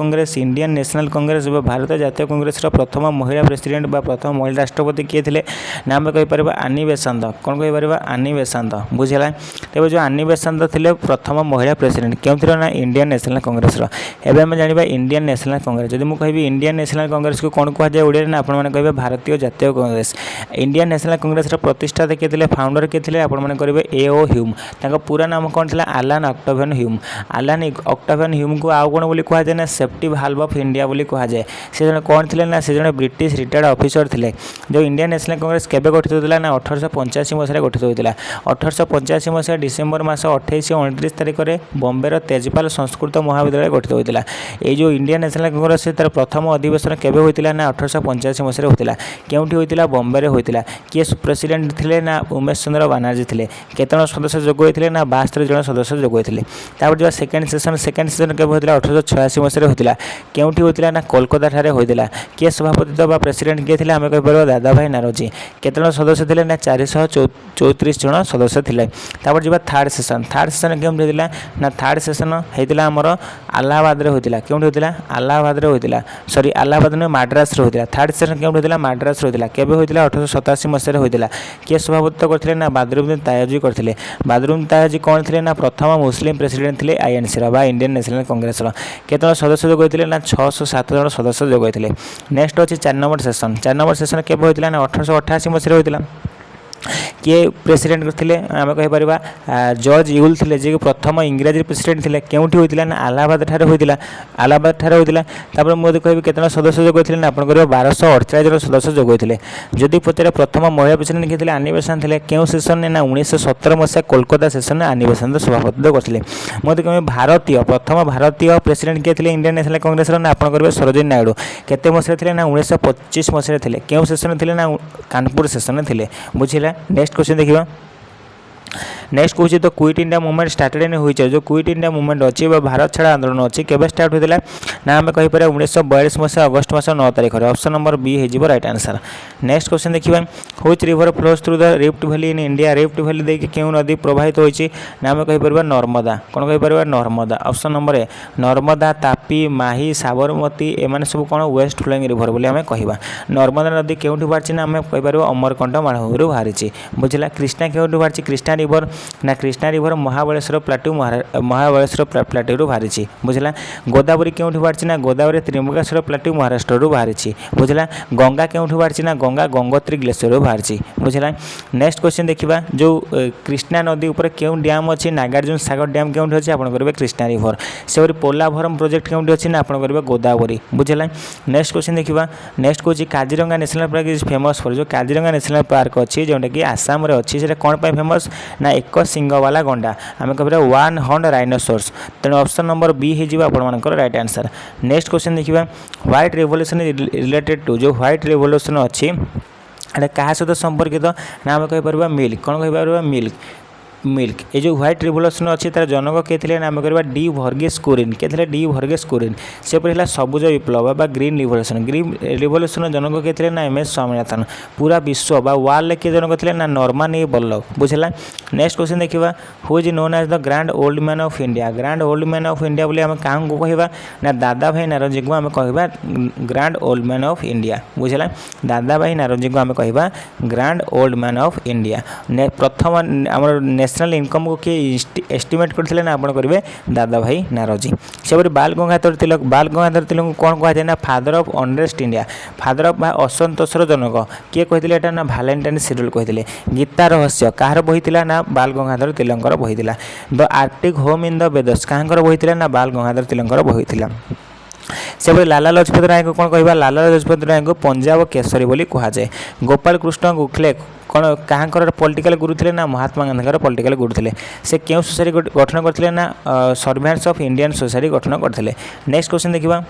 Congress Bharat जातीय कांग्रेस प्रथम महिला प्रेसिडेंट बा प्रथम महिला राष्ट्रपति किए थे ना आम कहीपर आनी बेसांत कौन कहीपर आनी बेसांत बुझला। तेज जो आनी बेसांत थे प्रथम महिला प्रेसिडेंट क्यों ना इंडियन नेशनल कांग्रेस एवं आम जाना इंडियन नेशनल कांग्रेस जब मुझे कहि इंडियन नेशनल कांग्रेस को कौन कहुए ओडिया ना आपने कहे भारतीय जातीय कांग्रेस। इंडियन नेशनल कांग्रेस प्रतिष्ठाता किए थे फाउंडर किए थे आपने करेंगे A.O. ह्यूम पूरा नाम कौन था आलान ऑक्टावियन ह्यूम आलान ऑक्टावियन ह्यूम को आउ कौन बोली कहुए ना सेफ्टी भाल्व ऑफ इंडिया बोली कहुए से जन कौन थे ना से जन ब्रिटिश रिटायर्ड ऑफिसर थे। जो इंडियन नेशनल कांग्रेस केबे गठित होता ना 1885 मसीह गठित होता 1885 मसीहा डिसेम्बर मास 28-29 तारिख में बॉम्बे तेजपाल संस्कृत महाविद्यालय गठित होता। ये जो इंडियन नेशनल कांग्रेस तार प्रथम अधिवेशन केबे होता ना 1885 मसीह होता क्योंठी होता बॉम्बे होता किए प्रेसिडेंट थे ना उमेश चंद्र बनर्जी थे केतन सदस्य जोग होते ना 72 जन सदस्य जोग होते। जो सेकेंड सेसन केबे होता 1886 मसीह होता क्योंठी होता ना कोलकाता ठारे होता किए सभापति प्रेसिडेंट किए थे आम कहीपर दादा भाई नारोजी केतन सदस्य थे ना 434 जन सदस्य थे। जो थर्ड सेसन क्यों होता ना थर्ड सेसन होता आमर आलाहाबाद होता क्योंठी होता आलाहाबाद होता सॉरी आलाहाबाद में माड्रास होता। थर्ड सेसन क्यों होता माड्रास होता केबे होता 1887 मसीह होता किए सभापतित्व करते ना बदरुद्दीन तायजी करते। बदरुद्दीन तायजी कौन थे ना प्रथम मुस्लिम प्रेसिडेंट थे INC Indian national Congress Ketan सदस्य जोग होते ना 607 जन सदस्य जोग होते। नेक्स्ट अच्छे 4 नंबर सेसन केबे होता ना 1888 मसीह होता किए प्रेसिडेंट थे आम कहीपर जज यूल थे जी प्रथम इंग्राजी प्रेसिडेंट थे क्योंठी होता ना आलाहाबाद ठार होता आलाहाबाद ठार होता मुझे कह केतना सदस्य जोग होते आप 1248 जन सदस्य जोग होते जदि पचारे प्रथम महिला प्रेसिडेंट किए आनी बेसांत थे क्यों सेसन में ना 1917 मसीहा कोलकाता सेसन में आनी बेसांत सभापतित्व करते मत कह भारतीय प्रथम भारतीय प्रेसिडेंट किए थे इंडियन नेशनल कांग्रेस ना आप सरोजिनी नायडू केते मसीहा थे ना 1925 मसीहा थे क्यों सेसन थे ना कानपुर सेसन में थे बुझिला। नेक्स्ट क्वेश्चन देखिए नेक्स्ट कौन तो quit India movement started in which जो क्विट इंडिया मूवमेंट अच्छी भारत छाड़ आंदोलन अच्छी केवे स्टार्ट होता ना आम कहीपर 1942 मसीहा अगस्ट मास 9 तारिख ऑप्शन नंबर बी हो राइट आंसर। नेक्स्ट क्वेश्चन देखिए which river flows through the rift valley in India rift valley देखिए क्यों नदी प्रवाहित होती ना आम कहीपर नर्मदा कौन कहीपर Narmada option number A Narmada Tapi Mahi Sabarmati एम सब कौन वेस्ट फ्लोइंग रिवर बोली आम कह नर्मदा नदी क्योंठी बाहरी ना आम कहीपर अमरकंट मालभूमि बाहरी बुझला। कृष्णा क्योंठी बाहरी कृष्णा रिवर ना Krishna river Mahabaleshwar plateau Mahabaleshwar plateau बाहरी बुझला। गोदावरी क्योंठी बाहरी ना गोदावरी त्रिमुकेश्वर प्लाटू महाराष्ट्र बाहरी बुझला। गंगा क्योंठी बाहरी ना गंगा गंगोत्री ग्लेशियर बाहरी बुझला। नेक्स्ट क्वेश्चन देखिबा जो कृष्णा नदी ऊपर क्यों डैम अच्छी नागार्जुन सागर डैम क्योंठी अच्छी आपन करिवे कृष्णा रिवर से पोलाभरम प्रोजेक्ट क्योंठी अच्छी ना आपन करिवे गोदावरी बुझला। नेक्स्ट क्वेश्चन देखिबा नेक्स्ट को Kaziranga national park is famous for जो काजीरंगा नेशनल पार्क अच्छी जोटा कि आसाम रे अच्छी से कौन पे फेमस ना एक सिंग वाला गंडा आम कह वन हॉर्न राइनोसोर्स तेणु ऑप्शन नंबर बी हो राइट आंसर। नेक्स्ट क्वेश्चन देखिए व्हाइट रेवोल्यूशन रिलेटेड टू जो व्हाइट रेवोल्यूशन अच्छी क्या सहित संपर्कित ना आम कहीपर मिल्क कौन कहीपर मिल्क ये जो व्हाइट रिवोल्यूशन अच्छी तार जनक किए थे नाम करवा डी वर्गीस कुरिन किए थे डी वर्गीस कुरिन से पहला सबुज विप्लव बा ग्रीन रिवोल्यूशन जनक किए थे ना एम एस स्वामीनाथन पूरा विश्व बा वर्ल्ड किए जनक थे ना नॉर्मन ए बल्लभ बुझला। नेक्स्ट क्वेश्चन देखिए who is known as the grand old man of India grand old man of India बोली आम क्या कहवा ना दादा भाई नारायणजी को आम कहवा grand old man of India बुझला। दादा भाई नारायणजी को आम कहवा grand old man of India. प्रथम आम नेशनल इनकम को किए एस्टिमेट करते ना आप करेंगे दादा भाई नारोजी से बाल गंगाधर तिलक कौन कहुए ना father of unrest India father of असंतोषर जनक किए कहते ना भालेंटाइन सिरियल कहते। गीता रहस्य कहार बही ना बाल गंगाधर तिलकर बही the Arctic home in the Vedas कहां बही ना बाल गंगाधर तिलकर बही से लाला लजपत राय को कौन कह लाला लजपत राय को पंजाब केसरी बोली कहुए। गोपाल कृष्ण गोखले कौन क्या पॉलिटिकल गुरु थे ना महात्मा गांधी पॉलिटिकल गुरु थे से क्यों सोसाइटी गठन करते ना सर्वेंट्स ऑफ इंडियन सोसाइटी गठन करते। नेक्स्ट क्वेश्चन देखिए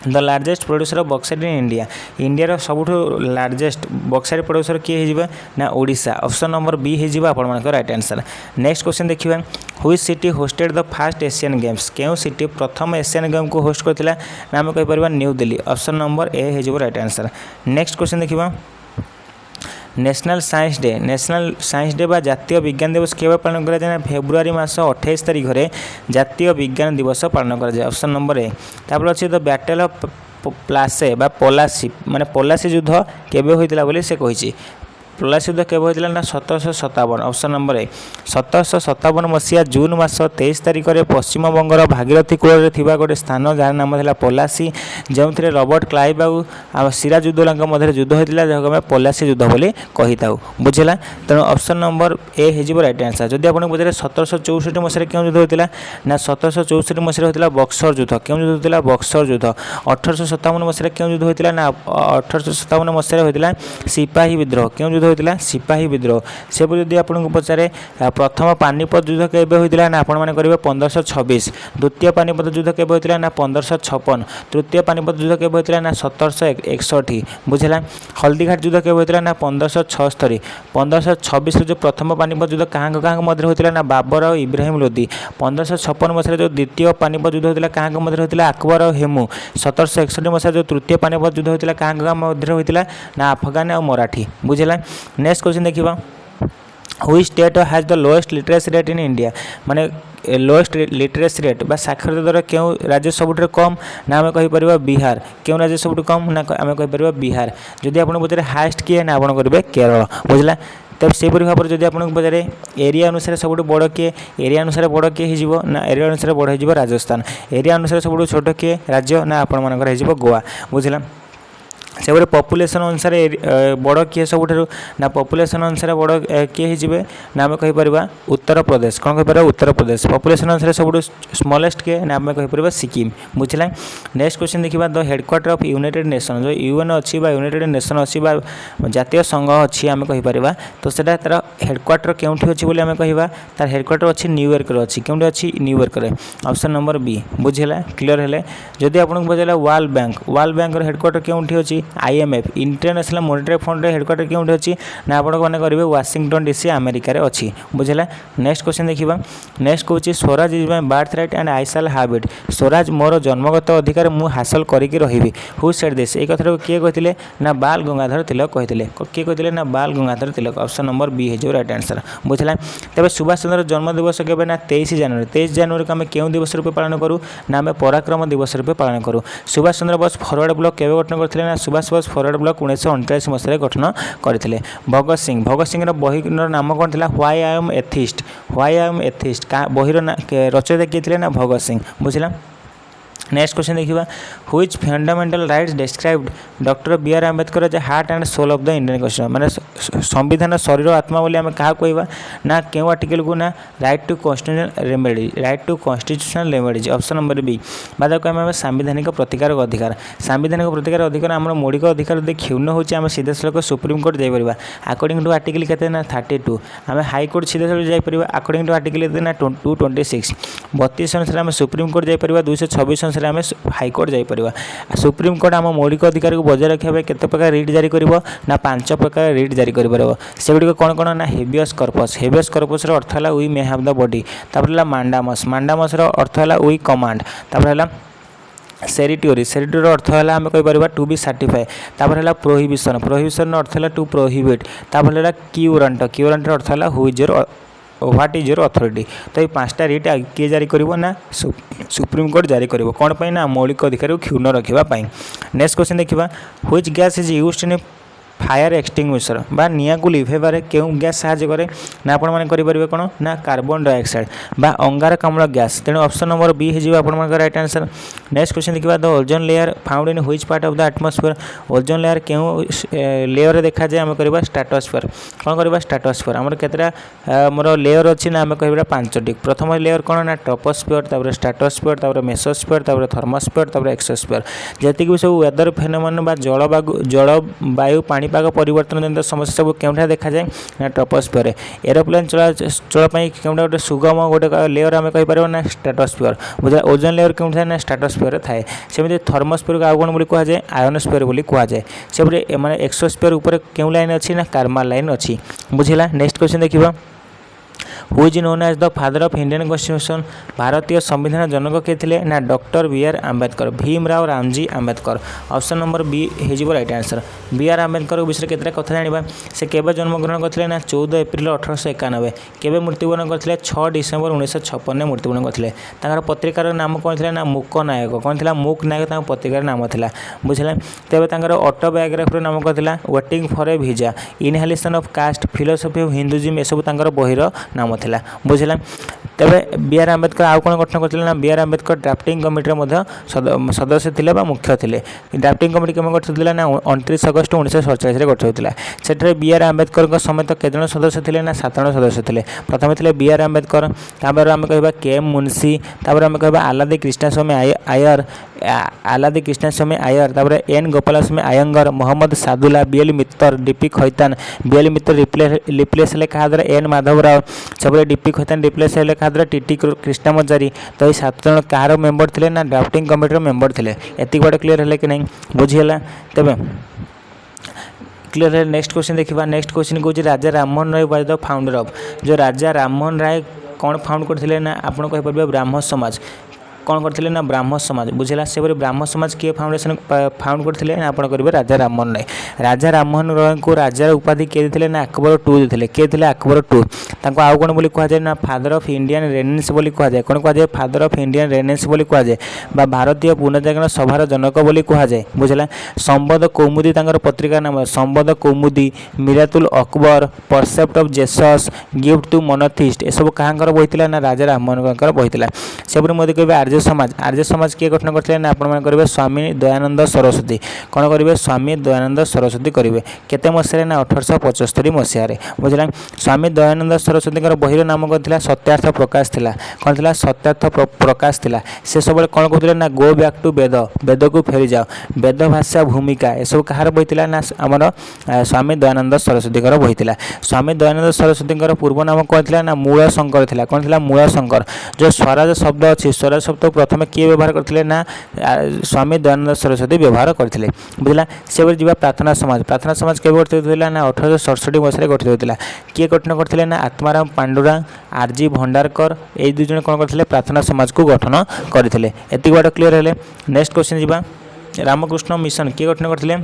the largest producer of bauxite in India India सबुठ लार्जेस्ट बॉक्साइट प्रोड्यूसर किए हो ना ओडिशा ऑप्शन नंबर बी हो राइट आंसर। नेक्स्ट क्वेश्चन देखिए which city hosted the first Asian games क्यों सिटी प्रथम एशियन गेम को होस्ट करथिला ना आम कहीपर New Delhi option number A हो राइट आंसर। नेक्स्ट क्वेश्चन देखिए नेशनल साइंस डे बा जातीय विज्ञान दिवस केवे पालन करा जाए फेब्रुआरी मास 28 तारिख में जातीय विज्ञान दिवस पालन करा जाए ऑप्शन नंबर ए। तापर अच्छे द बैटल ऑफ प्लासे बा पलासी माने पलासी युद्ध केवे होइतिला बोली से कहिछि पलासी युद्ध केवे होइतिला ना 1757 ऑप्शन नंबर ए। 1757 मसीहा जून मास 23 तारिख में पश्चिम बंगर भागीरथी कूल थिबा गोटे स्थान जार नाम था पलासी जो रॉबर्ट क्लाइव आ सिराज उद्दौला मध्य युद्ध होता जहाँ आम पलासी युद्ध बोली कही था बुझला। तेणु ऑप्शन नंबर ए हो राइट आंसर। जदि आपको पचारे 1764 मसीह क्यों युद्ध होता ना 1764 मसीह होता बक्सर युद्ध क्यों युद्ध होता बक्सर युद्ध। 1857 मसीह क्यों युद्ध होता ना 1857 मसीह होता सिपाही विद्रोह क्यों युद्ध होता सिपाही विद्रोह। से जदि आपको पचारे प्रथम पानीपत युद्ध केबे होता ना आपण करेंगे 1526 द्वितीय पानीपत युद्ध केबे होता ना 1556 तृतीय पानीपत युद्ध केबे होता ना 1761 बुझला। हल्दीघाट युद्ध केबे होता ना 1576 1526 जो प्रथम पानीपत युद्ध क्या मध्य होता ना बाबर और इब्राहिम लोदी। 1556 मसीह जो द्वितीय पानीपत युद्ध होता क्या मध्य होता अकबर और हेमू। 1761 मसीह जो तृतीय पानीपत युद्ध होता क्या मध्य होता ना अफगान और मराठी बुझला। नेक्स्ट क्वेश्चन देखिए which state has the lowest literacy rate in India माने लोएस्ट लिटरेसी रेट बा साक्षरता दर क्यों राज्य सबुठ कम ना आम कहीपर बिहार क्यों राज्य सबुठ कम ना आम कहीपर बिहार। जदि आपको पचारे हाएस्ट किए ना आप करेंगे केरल बुझला। तब से भाव में जब आपको पचारे एरिया अनुसार सब बड़ किए एरिया अनुसार बड़ किए हो ना एरिया अनुसार बड़ हो राजस्थान एरिया अनुसार सब छोट किए राज्य ना आपर गोवा बुझला। से पपुलेसन अनुसार बड़ किए सबुठ ना पपुलेसन अनुसार बड़ किए हो ना आम कहीपर उत्तर प्रदेश कौन कहीपर उत्तर प्रदेश पपुलेसन अनुसार सब स्मॉलेस्ट किए ना आम कहीपर सिक्किम बुझला। नेक्स्ट क्वेश्चन देखा the headquarter of United nation जो यूएन अच्छी यूनाइटेड नेशन अच्छी जातीय संघ अच्छी आम कहीपर तो सेटा तार हेडक्वार्टर केउठी अच्छी बोली आम कहवा तार हेडक्वार्टर अच्छी न्यूयॉर्क अच्छी केउठी अच्छी न्यूयॉर्क रे ऑप्शन नंबर बी बुझेगा क्लियर है। जदि आपको पचारा वर्ल्ड बैंक हेडक्वार्टर केउठी अच्छी IMF international monetary fund headquarter केउठी अच्छी ना आपण मैंने करेंगे वाशिंगटन डीसी अमेरिका रे अच्छी बुझेगा। नेक्स्ट क्वेश्चन देखा नेक्स्ट कौन swaraj is my birth right and I shall have it swaraj मोर जन्मगत अधिकार मु हासिल करिकी रहिबी हु सेड दिस ए कथा किए कहते ना बाल गंगाधर तिलक कहते किए कहते ना बाल Gangadhar Tilak option number B है जो राइट आंसर बुझला। तेज सुभाष चंद्र जन्म दिवस के ना 23 जनवरी को आम क्यों दिवस रूप पालन करूँ ना आम पराक्रम दिवस रूप पालन करूँ। सुभाष चंद्र बोस फरवर्ड ब्लॉक केवे गठन करते ना सुभाष बोस फरवर्ड ब्लॉक 1939 मसीह गठन करते। भगत सिंह बहिर नाम कौन था व्हाई आई एम एथिस्ट बहिर रचयिता किए थे ना भगत सिंह बुझला। नेक्स्ट क्वेश्चन देखा which fundamental rights described doctor B R Ambedkar as heart and soul of the Indian constitution माने संविधान शरीर आत्मा बोली आम क्या कहवा ना क्यों आर्टिकल को ना right to constitutional remedies option number B बाद आम सांविधानिक प्रतिकार अधिकार आम मौलिक अधिकार क्षुण्ण होम सीधा सड़क सुप्रीम कोर्ट जापर अकॉर्डिंग टू आर्टिकल के 32 आम हाईकोर्ट सीधा सड़क जापर अकॉर्डिंग टू आर्टिकल ना 226 32 अनुसार आम सुप्रीम कोर्ट जापर 226 अनुसार आम हाईकोर्ट जापर। सुप्रीम कोर्ट आम मौलिक अधिकार को बजाय रखा केते प्रकार रिट जारी कर ना 5 प्रकार रिट जारी कर से गुड़ कौन कौन ना हेबियस कर्पस अर्थ है we may have the body तापर मांडामस अर्थ है वी कमांड तापर सेरिटोरी अर्थ है आम कहीपर टू बी सर्टिफाई तापर है प्रोहिबिशन अर्थ है टू प्रोहिबिट तापर है क्यूरेंट अर्थ है who is your what is your authority तो ये 5टा रिट किए जारी करिवो ना सुप्रीम कोर्ट जारी करिवो कौन पाई ना मौलिक अधिकार को क्षुण्ण रखा। नेक्स्ट क्वेश्चन देखा which gas is used in fire extinguisher बा निया को लिभेबारे क्यों गैस साहाय्य करे ना आपण माने करि परिबे कोन ना कार्बन डाइऑक्साइड बा अंगारकाम्ल गैस तेणु ऑप्शन नंबर बी हे जिवो आपण राइट आंसर। नेक्स्ट क्वेश्चन देखिबा the ozone layer found in which part of the atmosphere ozone layer क्यों लेयर रे देखा जाए आम करबा स्ट्रेटोस्फेयर कोन करबा स्ट्रेटोस्फेयर हमर केतरा मोर लेयर अछि ना आम कहबा 5टी प्रथम लेयर कोन ना ट्रोपोस्फेयर तापर स्ट्रेटोस्फेयर तापर मेसोस्फेयर तापर थर्मोस्फेयर तापर एक्सोस्फेयर जति कि सब वेदर फेनोमेनन बा जलवायु पानीपाग परिवर्तन जनित समस्या सब क्यों देखा जाए ना ट्रोपोस्फेयर एरोप्लेन चलापाई क्यों गोटे सुगम गोटे लेयर आम कहीपर ना स्ट्रेटोस्फेयर बुझा ओजोन लेयर क्यों थाए ना स्ट्रेटोस्फेयर थाए सेमती थर्मोस्फेयर को आउ कौन बोली कहुए आयोनोस्फेयर बोली कहुए से माने एक्सोस्फेयर ऊपर क्यों लाइन अच्छी ना कार्बन लाइन अच्छी बुझला। नेक्स्ट क्वेश्चन देखिबा who is known as the father of Indian constitution भारतीय संविधान जनक किए थे ना doctor B R Ambedkar Bhimrao Ramji Ambedkar option number B हो right answer. B R Ambedkar विषय में केतटा कथा जाना से केवे जन्मग्रहण करते ना 14 एप्रिल 1891 केवे मृत्युवरण करते 6 डिसेम्बर 1956 मृत्युवरण करते पत्रिकार नाम कौन थी ना मूक नायक कौन थी मूक नायक पत्रिकार नाम था बुझे तेज ऑटोबायोग्राफी नाम कौन थी waiting for a visa annihilation of caste philosophy of Hinduism एसबू बहिर नाम था बुझला। तेरे बी आर आंबेडकर आउ कौन गठन करते ना B R Ambedkar drafting committee सदस्य थे मुख्य थे ड्राफ्टिंग कमिटी केम गठन ना 29 अगस्त 1947 गठन होता से बी आर आंबेडकर समेत केतन सदस्य थे ना 7 जन सदस्य थे प्रथम थे बी आर आंबेडकर तापर आम कह के एम मुंशी तापर आम कह आलादी कृष्णास्वामी आयर तापर एन गोपालस्वामी आयंगर मोहम्मद सादुल्ला बीएल मित्तर डीपी खैतान बीएल मित्तर रिप्लेस हेले क्या द्वारा एन माधव राव सब डीपी खैतान रिप्लेस हेले क्या द्वारा टीटी कृष्णमचारी तो ये 7 जन कहार मेम्बर थे ना ड्राफ्टिंग कमिटी मेम्बर थे एति बाटे क्लीयर है कि नहीं बुझीगला तेज क्लीयर है। नेक्स्ट क्वेश्चन देखा नेक्स्ट क्वेश्चन कौन Raja Rammohan Roy was the founder of जो राजा राममोहन राय कौन फाउंड करते ना आप कहीपर ब्राह्म समाज कौन करते ना ब्राह्म समाज बुझेगा से ब्राह्म समाज किए फाउंडेशन फाउंड करते आप करेंगे राजा राममोहन राय को राजार उपाधि किए थे ना अकबर टू देते किए थे अकबर टू आउ कौन बोली कहुए ना फादर ऑफ इंडियन रेनेसांस बोली कहुए कौन कहुए फादर ऑफ इंडियन रेनेसांस बोली कहुए भारतीय पुनर्जागरण सभार जनक बोली कहुए बुझेगा। संबद कौमुदी पत्रिका नाम Sambad Kaumudi Miratul Akbar precept of Jesus gift to monotheist एसबू क्या बही ना राजा राममोहन बही से मोदी कहे आर्य आर्य समाज किए गठन करते ना आपण करेंगे स्वामी दयानंद सरस्वती कौन करेंगे स्वामी दयानंद सरस्वती करेंगे केते मसीह ना 1875 मसीह बुझला स्वामी दयानंद सरस्वती बहीर नाम कौन था सत्यार्थ प्रकाश थिला कौन था सत्यार्थ प्रकाश थिला से सब कौन कहते ना गो बैक टू वेद वेद को फेरी जाओ वेद भाषा भूमिका यह सब कहार बही था ना आमर स्वामी दयानंद सरस्वती बही था स्वामी दयानंद सरस्वती पूर्व नाम कौन था ना मूल शंकर था कौन था मूल शंकर जो स्वराज शब्द अच्छी स्वराज शब्द प्रथम किए व्यवहार करते ना स्वामी दयानंद सरस्वती व्यवहार करते बुझला से जी प्रार्थना समाज केवे गठित होता ना 1867 मसीह गठित होता किए गठन करते ना आत्माराम पांडुरा आरजी भंडारकर ये दुई जन कौन करते प्रार्थना समाज को गठन करते एति बात क्लीयर है। नेक्स्ट क्वेश्चन जीवा रामकृष्ण मिशन किए गठन करते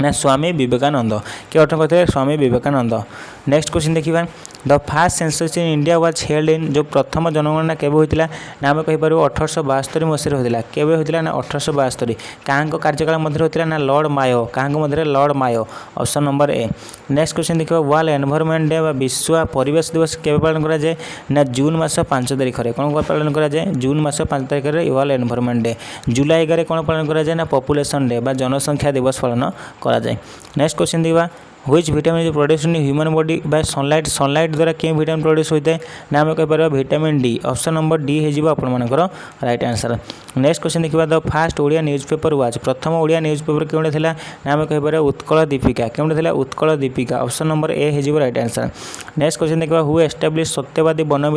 ना स्वामी विवेकानंद किए गठन करते स्वामी विवेकानंद। नेक्स्ट क्वेश्चन देखिए the fast census in India was held इन जो प्रथम जनगणना केवे होता ना आम कहीपर 1872 मसीह होता केवे होता ना 1872 क्या कार्यकाल मध्य होता ना लॉर्ड मायो क्या मध्य lord Mayo option number A. Next question देखिए वर्ल्ड एनवायरनमेंट डे विश्व परिवेश दिवस केवे पालन करा जाए ना जून मास 5 तारिख में कौन पालन करा जाए जून मास 5 तारिख में वर्ल्ड एनवायरनमेंट डे। जुलाई 11 कौन पालन करा जाए ना पॉपुलेशन डे जनसंख्या दिवस पालन करा जाए। नेक्स्ट क्वेश्चन दिवा which vitamin is produce in human body by sunlight द्वारा क्यों विटामिन प्रोड्यूस होता है ना आम कहीपर vitamin D option number D हो आपंकर राइट आंसर। नेक्स्ट क्वेश्चन देखिए the first Odia newspaper was प्रथम ओडिया न्यूज पेपर क्यों था ना आम कहीपर उत्कल दीपिका क्यों था Utkal Deepika option number A हो राइट आंसर। नेक्स्ट क्वेश्चन देखिए हु एस्टाब्लिश सत्यवादी वन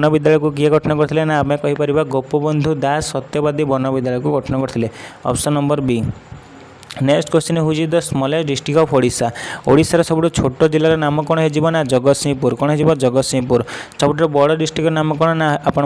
विद्यालय को किए गठन करते ना आम कहीपर गोपबंधु दास सत्यवादी वन विद्यालय को गठन करते option number B. Next question who the smallest district of Odisha ओडिशार सब छोट जिलार नाम कौन हो ना जगतसिंहपुर कौन हो जगतसिंहपुर सब बड़ डिस्ट्रिक्ट नाम कौन ना आपर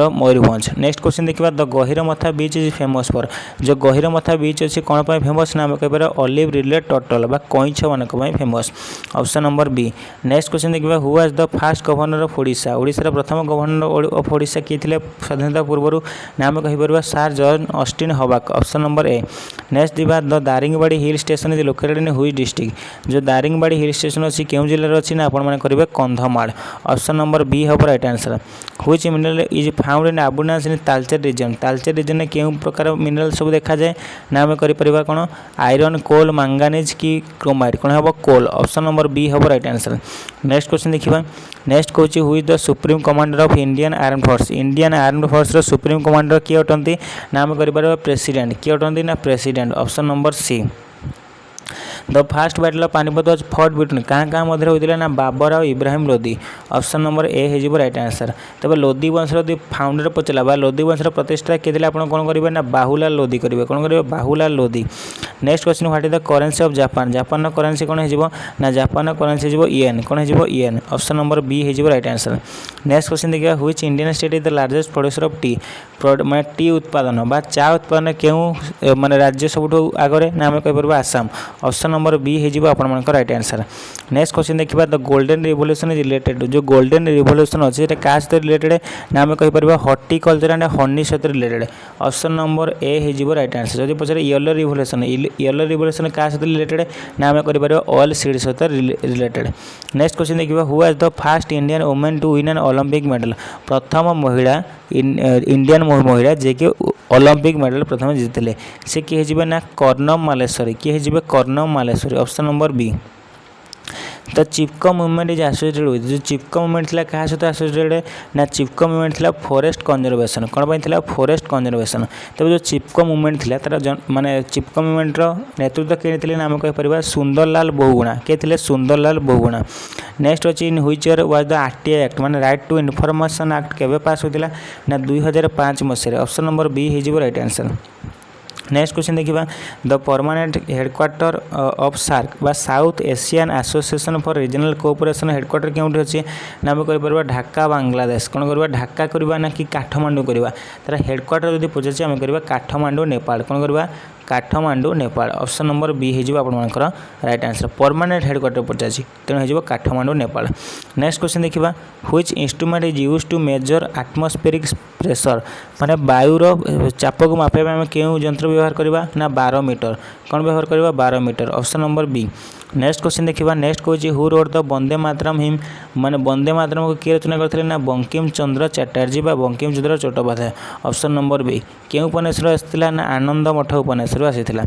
मयूरभंज। नेक्स्ट क्वेश्चन देखिए the Gahirmatha beach is famous for जो गहिरमथा बीच अच्छी कौन पर फेमस ना आम कहीपर ऑलिव रिलेट टर्टल कईछ मान famous option number B. Next question देखिए who was the first governor of Odisha ओडिशार प्रथम गवर्नर ऑफ ओडिशा किए थे स्वाधीनता पूर्व ना आम कहीपर सार जॉन ऑस्टिन हवाक ऑप्शन नंबर ए। नेक्स्ट दिवा the Daringbadi hill station is located in हुई डिस्ट्रिक्ट जो दारिंगबाड़ी हिल स्टेशन अच्छी क्यों जिले अच्छी ना आपण करेंगे कंधमाल ऑप्शन नंबर बी हम right answer. Which mineral is found in abundance in Talcher region में क्यों प्रकार मिनरल सब देखा जाए ना आम कर कौन आयरन कोल मांगानिज की क्रोमाइट कौन हम कोल ऑप्शन नंबर बी हम राइट आंसर। नेक्स्ट क्वेश्चन देखिए नेक्स्ट कौन who is the supreme commander of Indian armed force supreme commander किए अटंती ना आम कर प्रेसिडेंट किए अटंती ना president option number C. The first battle of Panipat was fought between क्या मध्य होता ना बाबर और Ibrahim Lodi option number A हो राइट आंसर। तब लोदी वंशर फाउंडर पचला लोदी वंशर प्रतिष्ठा किए आपड़ कौन करेंगे ना बाहुलाल लोदी करेंगे कौन करेंगे Bahulal Lodi. Next question what is the currency of Japan Japan currency कौन हो ना जापान करेन्सी हो येन कौन हो येन ऑप्शन नंबर बी हो राइट आंसर। नेक्स्ट क्वेश्चन देखिए which Indian state is the largest producer of tea मैं टी उत्पादन बा चा उत्पादन क्यों माने राज्य सबुठ आगे ना आम कहीपर आसाम ऑप्शन नंबर बी हो आपंकर राइट आंसर। नेक्स्ट क्वेश्चन देखिए the golden revolution is related जो गोल्डन रिवोल्यूशन अच्छे क्या सहित रिलेटेड ना आम कहीपर हॉर्टिकल्चर एंड हनी सहित रिलेटेड ऑप्शन नंबर ए हो राइट आंसर। जब पचारे येलो रिवोल्यूशन क्या सहित रिलेटेड ना आम कर ऑयल सीड सहित रिलेटेड। नेक्स्ट क्वेश्चन देखिए who was the first Indian women to win an Olympic medal प्रथम महिला इंडियन महिला जे कि ओलंपिक मेडल प्रथम जीतले से किए हो ना कर्णम मालेश्वरी किए हो Karnam Malleswari option number B. The Chipko movement is associated with जो चिपको मूवमेंट था क्या सहित एसोसिएटेड ना चिपको मूवमेंट था फॉरेस्ट कंजर्वेशन कौन पर फॉरेस्ट कंजर्वेशन। तब जो चिपको मूवमेंट था तार माने चिपको मूवमेंट नेतृत्व किए ना आम कहीपर सुंदरलाल बहुगुणा किए सुंदरलाल बहुगुणा। नेक्स्ट अच्छी in which year was the RTI act माने राइट टू इनफॉरमेशन एक्ट केवे पास होता ना 2005 मसीह ऑप्शन नंबर बी हो राइट आंसर। नेक्स्ट क्वेश्चन देखिए the permanent headquarter of SAARC बा South Asian association for regional cooperation headquarter क्योंठी अच्छी ना आम कर ढाका बांग्लादेश कौन करवा ढाका करवा ना कि काठमांडू करवा तार हेडक्वार्टर जब पचारे आम कर काठमांडू नेपाल कौन करवा Kathmandu Nepal. Option number B हो आपंकर राइट आंसर। परमानेंट हेडक्वार्टर पचार तेणु हो काठमांडू नेपाल। नेक्स्ट क्वेश्चन देखा which instrument is use to measure atmospheric pressure माने वायुर चाप को मापिया आम क्यों यंत्र व्यवहार करवा ना बारोमीटर। कौन व्यवहार करवा barometer. Option number B. Next question देखा नेक्स्ट कौन who wrote the Vande Mataram हिम माने वंदे मातरम को किए रचना करते ना बंकिम चंद्र चैटर्जी बा Bankim Chandra Chattopadhyay. Option number B. क्यों उपन्यास आसाला ना आनंद मठ उपन्यास आसाला।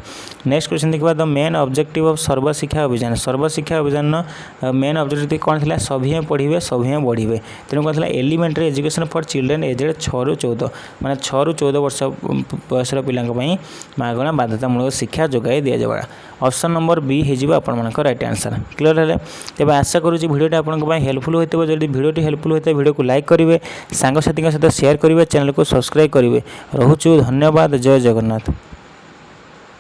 नेक्स्ट क्वेश्चन देखा the main objective of Sarva Shiksha Abhiyan. Sarva Shiksha अभियान मेन ऑब्जेक्टिव कौन थी सभी पढ़े सभी बढ़े तेणु कौन elementary education for children aged 6 ରୁ 14 माने 6 ରୁ 14 वर्ष बयसर पिलांई मागणा बाध्यतामूलक शिक्षा जोगाई दि जावा। ऑप्शन नंबर बी हो आप राइट आंसर। क्लियर है तेज आशा करुँच भिडियोटी आपंक हेल्पफुल होता है। जब भिडियोटी हेल्पफुल होता है भिडियो को लाइक करेंगे सांगसाथी सहित शेयर करेंगे चैनल को सब्सक्राइब करेंगे। रोचु धन्यवाद। जय जगन्नाथ।